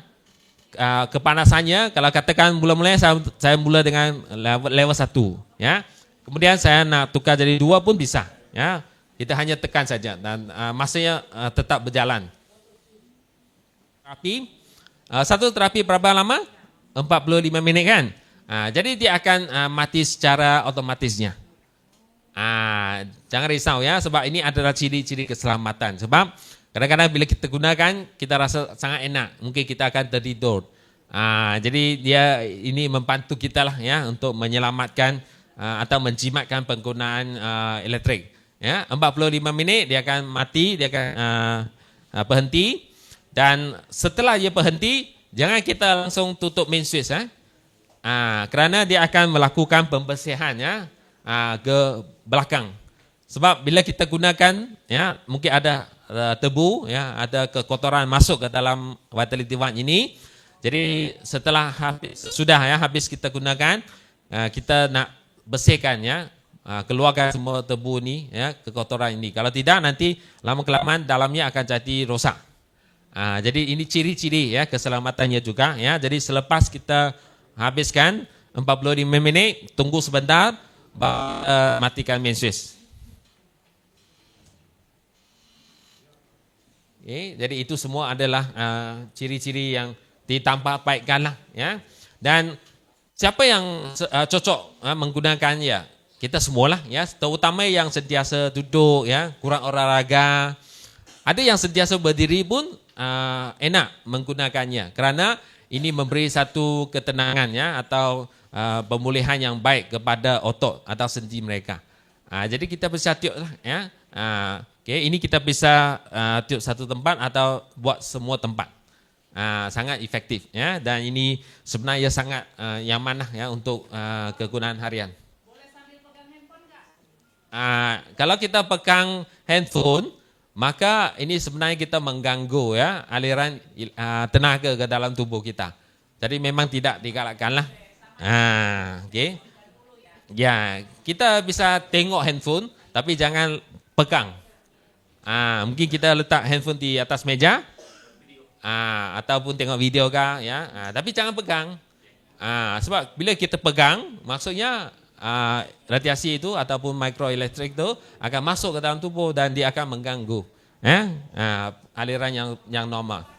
S1: Kepanasannya, kalau katakan mula-mula saya mula dengan level 1 ya. Kemudian saya nak tukar jadi 2 pun bisa ya. Kita hanya tekan saja dan masanya tetap berjalan. Terapi satu terapi berapa lama? 45 minit kan? Jadi dia akan mati secara otomatisnya. Jangan risau ya, sebab ini adalah ciri-ciri keselamatan. Sebab kadang-kadang bila kita gunakan, kita rasa sangat enak. Mungkin kita akan tertidur. Jadi dia ini membantu kita lah ya untuk menyelamatkan atau menjimatkan penggunaan elektrik. Ya, 45 minit dia akan mati, dia akan berhenti. Dan setelah dia berhenti, jangan kita langsung tutup main switch kerana dia akan melakukan pembersihan ya ke belakang. Sebab bila kita gunakan ya, mungkin ada tebu ya, ada kekotoran masuk ke dalam vitality valve ini. Jadi setelah habis kita gunakan, kita nak bersihkan ya, keluarkan semua tebu ni ya, kekotoran ini. Kalau tidak nanti lama-kelamaan dalamnya akan jadi rosak. Jadi ini ciri-ciri ya keselamatannya juga ya. Jadi selepas kita habiskan 45 minit, tunggu sebentar, matikan main switch. Jadi itu semua adalah ciri-ciri yang ditambah baikkan lah, ya. Dan siapa yang cocok menggunakan, ya kita semualah, ya, terutama yang sentiasa duduk, ya, kurang olahraga. Ada yang sentiasa berdiri pun enak menggunakannya kerana ini memberi satu ketenangan, ya, atau pemulihan yang baik kepada otot atau sendi mereka. Jadi kita bisa tiup lah, ya. Ini kita bisa tiup satu tempat atau buat semua tempat. Sangat efektif, ya, dan ini sebenarnya sangat nyaman lah, ya, untuk kegunaan harian.
S2: Boleh sambil pegang handphone enggak?
S1: Kalau kita pegang handphone, maka ini sebenarnya kita mengganggu, ya, aliran tenaga ke dalam tubuh kita. Jadi memang tidak digalakkan lah. Ya, kita bisa tengok handphone, tapi jangan pegang. Mungkin kita letak handphone di atas meja, ataupun tengok video kah, ya. Tapi jangan pegang. Sebab bila kita pegang, maksudnya radiasi itu ataupun mikroelektrik itu akan masuk ke dalam tubuh dan dia akan mengganggu, aliran yang normal.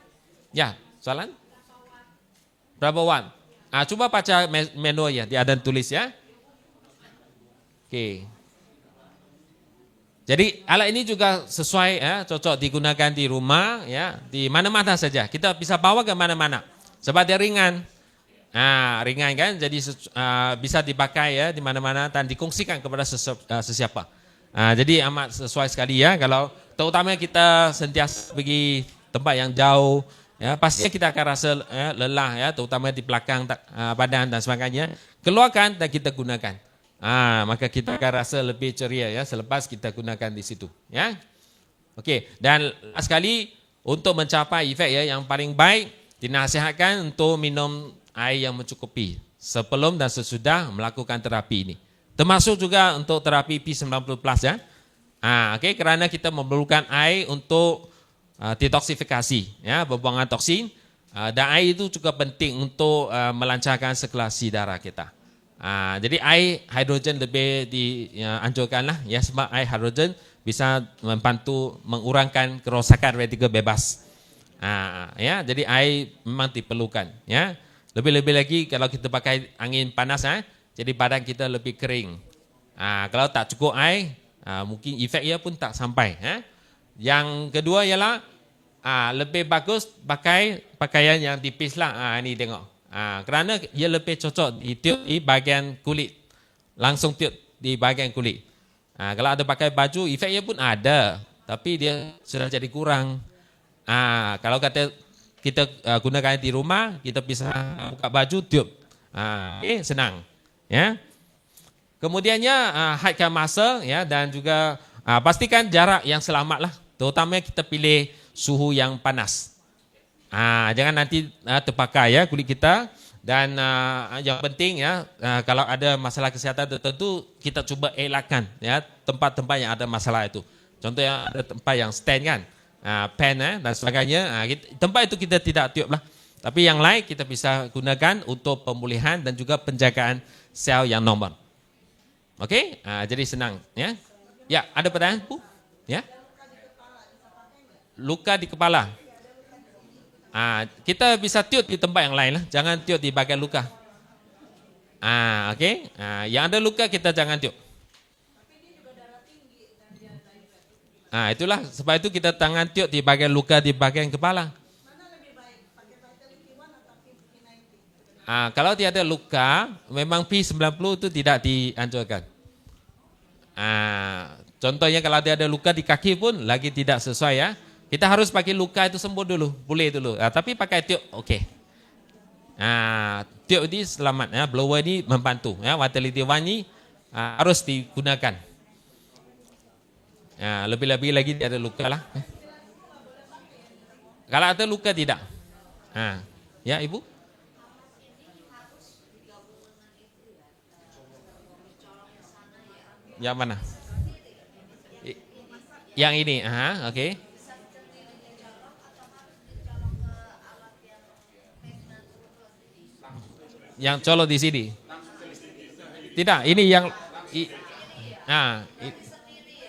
S1: Ya, soalan? Berapa watt? Coba baca manual, ya, dia ada tulis, ya. Oke. Jadi alat ini juga sesuai, ya, cocok digunakan di rumah, ya, di mana-mana saja. Kita bisa bawa ke mana-mana. Sebab dia ringan. Ringan kan, jadi bisa dipakai, ya, di mana-mana dan dikongsikan kepada sesiapa. Jadi amat sesuai sekali, ya, kalau terutama kita sentiasa pergi tempat yang jauh, ya, pastinya kita akan rasa lelah, ya, terutama di belakang badan dan sebagainya. Keluarkan dan kita gunakan. Maka kita akan rasa lebih ceria, ya, selepas kita gunakan di situ, ya. Okey, dan sekali untuk mencapai efek, ya, yang paling baik, dinasihatkan untuk minum air yang mencukupi sebelum dan sesudah melakukan terapi ini. Termasuk juga untuk terapi P90+, ya. Kerana kita memerlukan air untuk detoksifikasi, ya, pembuangan toksin, dan air itu juga penting untuk melancarkan sirkulasi darah kita. Jadi air hidrogen lebih dianjurkanlah, ya, sebab air hidrogen bisa membantu mengurangkan kerosakan radikel bebas. Ya, jadi air memang diperlukan, ya. Lebih-lebih lagi kalau kita pakai angin panas, jadi badan kita lebih kering. Kalau tak cukup air, mungkin efeknya pun tak sampai. Yang kedua ialah lebih bagus pakai pakaian yang tipis lah. Ini tengok. Kerana ia lebih cocok ditiup di bahagian kulit. Langsung tiup di bahagian kulit. Kalau ada pakai baju, efeknya pun ada. Tapi dia sudah jadi kurang. Kalau kata kita gunakan di rumah, kita bisa buka baju, tiup. Senang. Ya. Kemudiannya haidkan masa, ya, dan juga pastikan jarak yang selamat lah. Terutama kita pilih suhu yang panas. Jangan nanti terbakar, ya, kulit kita. Dan yang penting, ya, kalau ada masalah kesihatan tertentu, kita cuba elakkan, ya, tempat-tempat yang ada masalah itu. Contohnya ada tempat yang stand kan, pen, dan sebagainya. Tempat itu kita tidak tiup lah. Tapi yang lain kita bisa gunakan untuk pemulihan dan juga penjagaan sel yang normal. Okey, jadi senang, ya. Ya, ada pertanyaan, Bu? Ya. Luka di kepala. Kita bisa tiup di tempat yang lain lah. Jangan tiup di bahagian luka. Okey. Yang ada luka kita jangan tiup. Itulah sebab itu kita tangan tiup di bahagian luka di bahagian kepala.
S2: Mana lebih baik? Pakai Vitality One atau P90?
S1: Kalau tiada luka, memang P90 itu tidak dianjurkan. Contohnya kalau tiada luka di kaki pun lagi tidak sesuai, ya. Kita harus pakai luka itu sembuh dulu, boleh dulu. Tapi pakai tiup, okey. Tiup ini selamat, ya. Blower ini membantu, ya. Vitality One ini harus digunakan. Lebih-lebih lagi dia ada luka lah. Kalau ada luka tidak. Ya, Ibu? Yang mana? Yang ini, okey. Yang colok di sini. Tidak, ini yang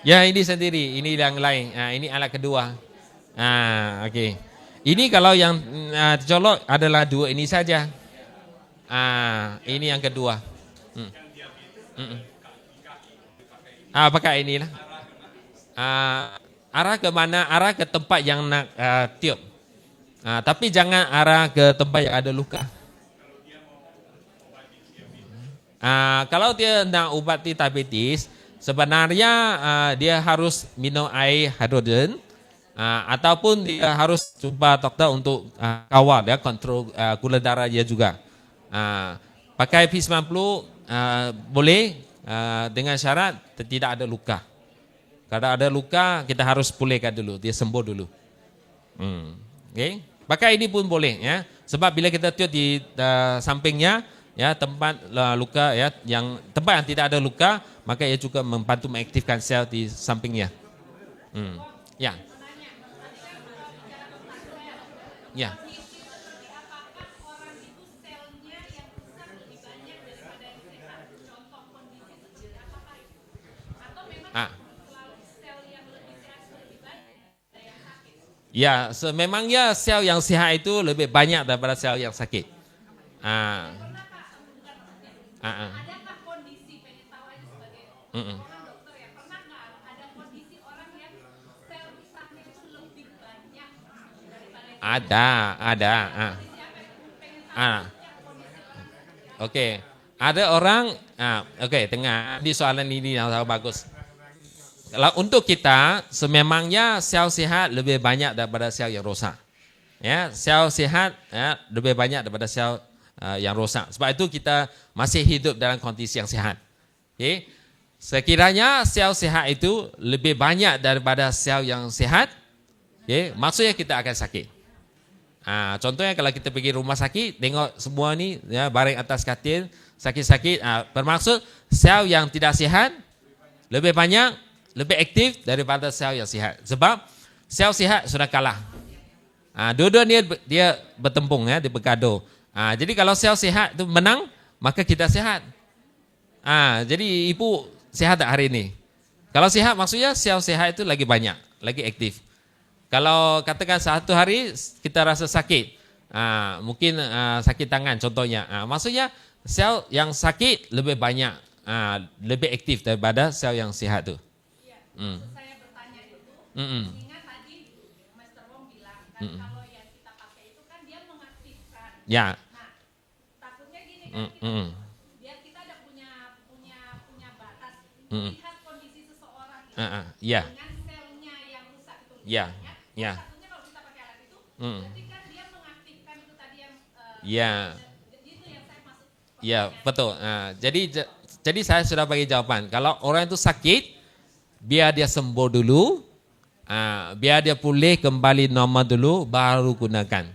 S1: ya, ini sendiri, ini yang lain. Ini alat kedua. Okey. Ini kalau yang colok adalah dua ini saja. Ini yang kedua. Hmm. Mm-mm. Pakai inilah. Arah ke mana? Arah ke tempat yang nak tiup. Tapi jangan arah ke tempat yang ada luka. Kalau dia nak ubati diabetes, sebenarnya dia harus minum air hidrogen, ataupun dia harus jumpa doktor untuk kawal ya, kontrol gula darah dia juga. Pakai P90 boleh dengan syarat tidak ada luka. Kalau ada luka kita harus pulihkan dulu, dia sembuh dulu. Okay. Pakai ini pun boleh ya, sebab bila kita tiup di sampingnya ya, tempat luka ya, yang tempat yang tidak ada luka, maka ia juga membantu mengaktifkan sel di sampingnya. Ya. Ya. Ya, memangnya sel yang sihat itu lebih banyak daripada sel yang sakit.
S2: Adakah kondisi, pengen tahu aja sebagai orang dokter ya, pernah nggak ada kondisi orang yang sel sakit itu lebih banyak daripada
S1: Ada. Oke. Ada orang, dengar di soalan ini yang sangat bagus. Kalau untuk kita, sememangnya sel sihat lebih banyak daripada sel yang rosak. Ya, sel sihat ya, lebih banyak daripada sel yang rosak. Sebab itu kita masih hidup dalam kondisi yang sihat. Okay. Sekiranya sel sihat itu lebih banyak daripada sel yang sihat, maksudnya kita akan sakit. Contohnya kalau kita pergi rumah sakit, tengok semua ni ya, baring atas katil, sakit-sakit, bermaksud sel yang tidak sihat lebih banyak, lebih aktif daripada sel yang sihat. Sebab sel sihat sudah kalah. Dua-dua dia bertempung ya, dia bergaduh. Jadi kalau sel sihat itu menang, maka kita sihat. Jadi ibu sihat tak hari ini? Kalau sihat maksudnya sel sihat itu lagi banyak, lagi aktif. Kalau katakan satu hari kita rasa sakit, mungkin sakit tangan contohnya, maksudnya sel yang sakit lebih banyak, lebih aktif daripada sel yang sihat tu.
S2: Saya bertanya itu, ingat tadi Mr. Wong bilang kan kalau yang kita pakai itu kan dia mengaktifkan.
S1: Ya.
S2: Nah, takutnya gini kan, biar kita ada punya batas, lihat kondisi seseorang itu dengan selnya yang rusak itu.
S1: Ya.
S2: Takutnya kalau kita pakai alat itu, berarti kan dia mengaktifkan itu tadi yang. Itu yang saya maksud.
S1: Ya, betul. Jadi saya sudah bagi jawaban. Kalau orang itu sakit, biar dia sembuh dulu, biar dia pulih kembali normal dulu, baru gunakan.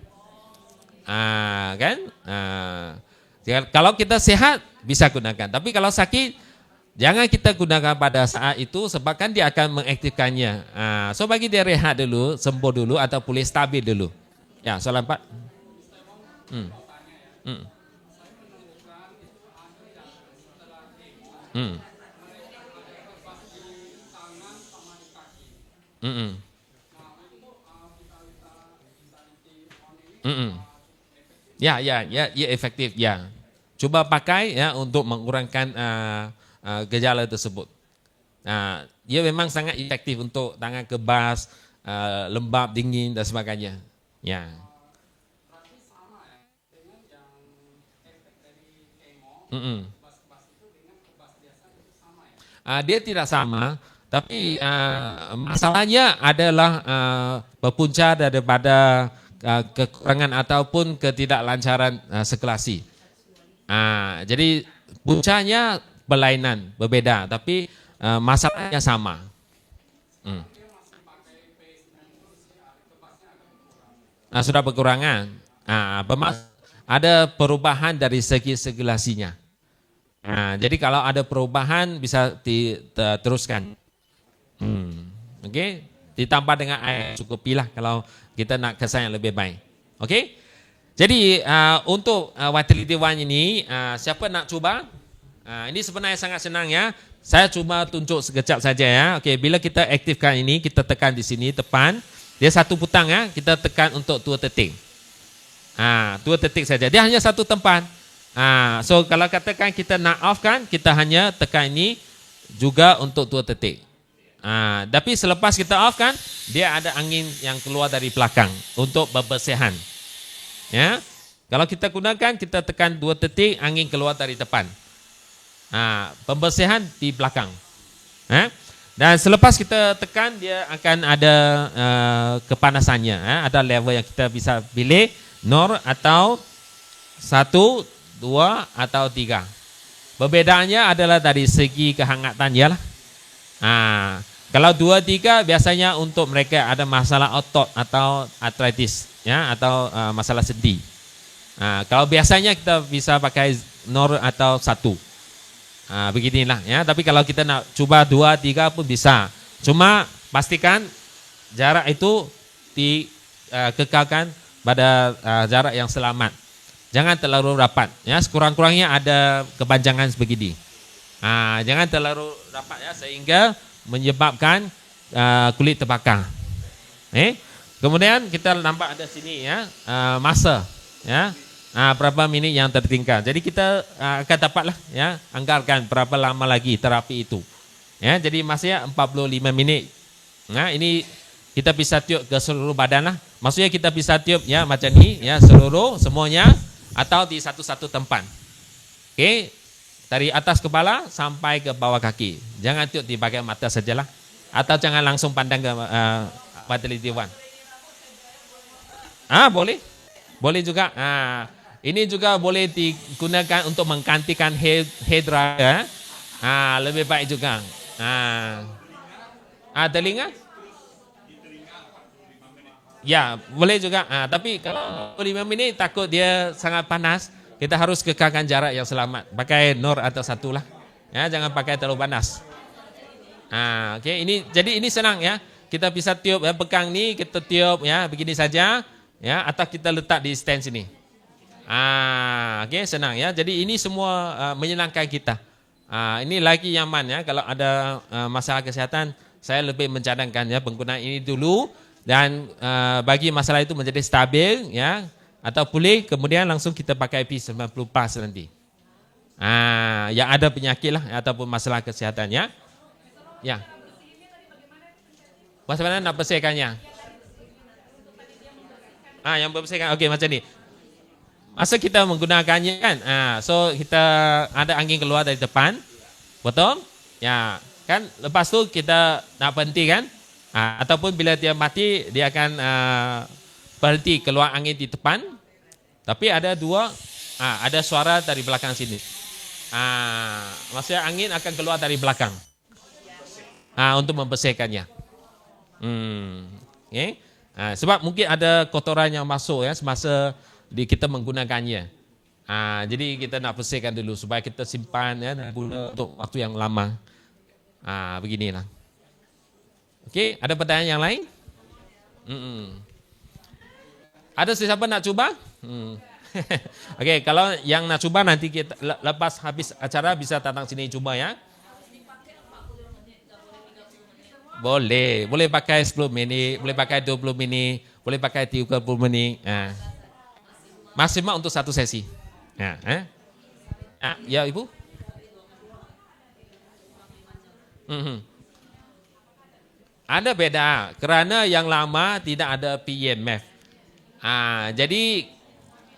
S1: Kan? Kalau kita sehat bisa gunakan. Tapi kalau sakit, jangan kita gunakan pada saat itu, sebab kan dia akan mengaktifkannya. So bagi dia rehat dulu, sembuh dulu atau pulih stabil dulu. Ya, soalan 4. Ya, efektif ya. Coba pakai ya untuk mengurangkan gejala tersebut. Dia memang sangat efektif untuk tangan kebas, lembab, dingin dan sebagainya. Ya. Dia tidak sama, tapi masalahnya adalah berpunca daripada kekurangan ataupun ketidaklancaran sirkulasi. Jadi puncanya berlainan, berbeda, tapi masalahnya sama. Sudah berkurangan. Ada perubahan dari segi sirkulasinya. Jadi kalau ada perubahan bisa diteruskan. Okey, ditambah dengan air cukupilah kalau kita nak kesan yang lebih baik. Okey. Jadi untuk Vitality One ini siapa nak cuba? Ini sebenarnya sangat senang ya. Saya cuma tunjuk sekejap saja ya. Okey, bila kita aktifkan ini, kita tekan di sini depan. Dia satu putang ya, kita tekan untuk 2 detik. 2 detik saja. Dia hanya satu tempat. So kalau katakan kita nak off kan, kita hanya tekan ini juga untuk 2 detik. Tapi selepas kita off kan, dia ada angin yang keluar dari belakang untuk pembersihan. Ya. Kalau kita gunakan, kita tekan 2 detik, angin keluar dari depan. Pembersihan di belakang. Dan selepas kita tekan, dia akan ada kepanasannya. Ada level yang kita bisa pilih, 0 atau 1, 2 atau 3. Perbedaannya adalah dari segi kehangatannya lah. Kalau 2, 3 biasanya untuk mereka ada masalah otot atau arthritis, ya, atau masalah sendi. Kalau biasanya kita bisa pakai 0 atau 1. Beginilah ya. Tapi kalau kita nak cuba 2, 3 pun bisa. Cuma pastikan jarak itu dikekalkan pada jarak yang selamat. Jangan terlalu rapat. Ya, sekurang-kurangnya ada kepanjangan sebegini. Jangan terlalu rapat ya, sehingga menyebabkan kulit terbakar. Kemudian kita nampak ada sini ya, masa ya. Berapa minit yang tertinggal. Jadi kita akan dapatlah ya, anggarkan berapa lama lagi terapi itu. Ya, jadi masanya 45 minit. Ini kita bisa tiup ke seluruh badan lah. Maksudnya kita bisa tiup ya macam ni ya, seluruh semuanya atau di satu-satu tempat. Okey. Dari atas kepala sampai ke bawah kaki. Jangan tiup di bahagian mata sajalah. Atau jangan langsung pandang ke Fertility One. Boleh. Boleh juga. Ini juga boleh digunakan untuk menggantikan hair dryer. Lebih baik juga. Telinga? Ya, boleh juga. Tapi kalau 5 minit takut dia sangat panas, kita harus kekalkan jarak yang selamat. Pakai 0 atau 1 lah. Ya, jangan pakai terlalu panas. Okey, jadi ini senang ya. Kita bisa tiup ya, pegang ni kita tiup ya, begini saja ya, atau kita letak di stand sini. Okey, senang ya. Jadi ini semua menyenangkan kita. Ini lagi nyaman ya. Kalau ada masalah kesihatan, saya lebih mencadangkan ya penggunaan ini dulu, dan bagi masalah itu menjadi stabil ya, atau pulih, kemudian langsung kita pakai P90 Plus nanti. Yang ada penyakit lah ataupun masalah kesihatan ya. Ya. Bagaimana nak bersihkannya? Yang bersihkan. Okey, macam ni. Masa kita menggunakannya kan, so kita ada angin keluar dari depan, betul? Ya, kan? Lepas tu kita nak berhenti kan? Ataupun bila dia mati, dia akan berhenti keluar angin di depan. Tapi ada ada suara dari belakang sini. Maksudnya angin akan keluar dari belakang. Untuk membersihkannya. Okay? Sebab mungkin ada kotoran yang masuk ya semasa kita menggunakannya. Jadi kita nak bersihkan dulu supaya kita simpan ya untuk waktu yang lama. Beginilah. Okey, ada pertanyaan yang lain? Ada siapa nak cuba? Okey, kalau yang nak cuba nanti kita lepas habis acara bisa datang sini cuba ya. Boleh pakai 10 minit, boleh pakai 20 minit, boleh pakai 30 minit. Maksimal untuk satu sesi. Ya Ibu? Ada beda, kerana yang lama tidak ada PEMF. Jadi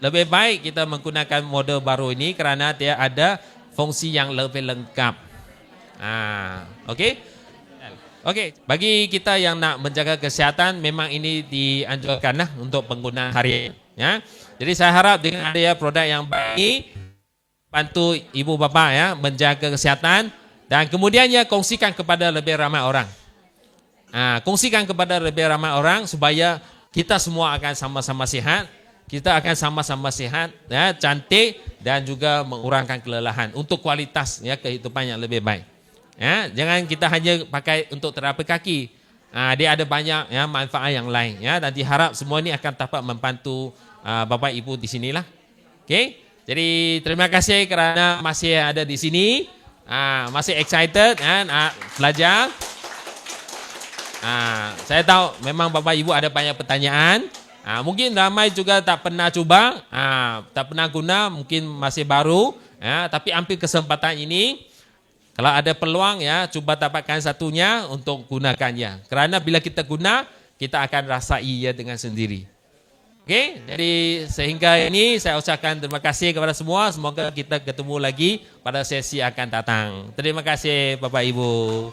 S1: lebih baik kita menggunakan model baru ini kerana dia ada fungsi yang lebih lengkap. Okey, bagi kita yang nak menjaga kesihatan, memang ini dianjurkanlah untuk penggunaan harian. Ya. Jadi saya harap dengan adanya produk yang baik, bantu ibu bapa ya menjaga kesihatan, dan kemudiannya kongsikan kepada lebih ramai orang. Kongsikan kepada lebih ramai orang supaya kita semua akan sama-sama sihat, kita akan sama-sama sihat, ya, cantik dan juga mengurangkan kelelahan untuk kualitas ya kehidupan yang lebih baik. Ya, jangan kita hanya pakai untuk terapi kaki. Dia ada banyak ya manfaat yang lain ya, dan diharap semua ini akan dapat membantu Bapak Ibu di sinilah. Okey. Jadi terima kasih kerana masih ada di sini. Masih excited kan belajar. Saya tahu memang Bapak Ibu ada banyak pertanyaan. Mungkin ramai juga tak pernah coba, tak pernah guna, mungkin masih baru. Tapi ambil kesempatan ini, kalau ada peluang ya, coba dapatkan satunya untuk gunakannya. Kerana bila kita guna, kita akan rasai ya dengan sendiri. Oke, jadi sehingga ini saya ucapkan terima kasih kepada semua. Semoga kita ketemu lagi pada sesi akan datang. Terima kasih Bapak Ibu.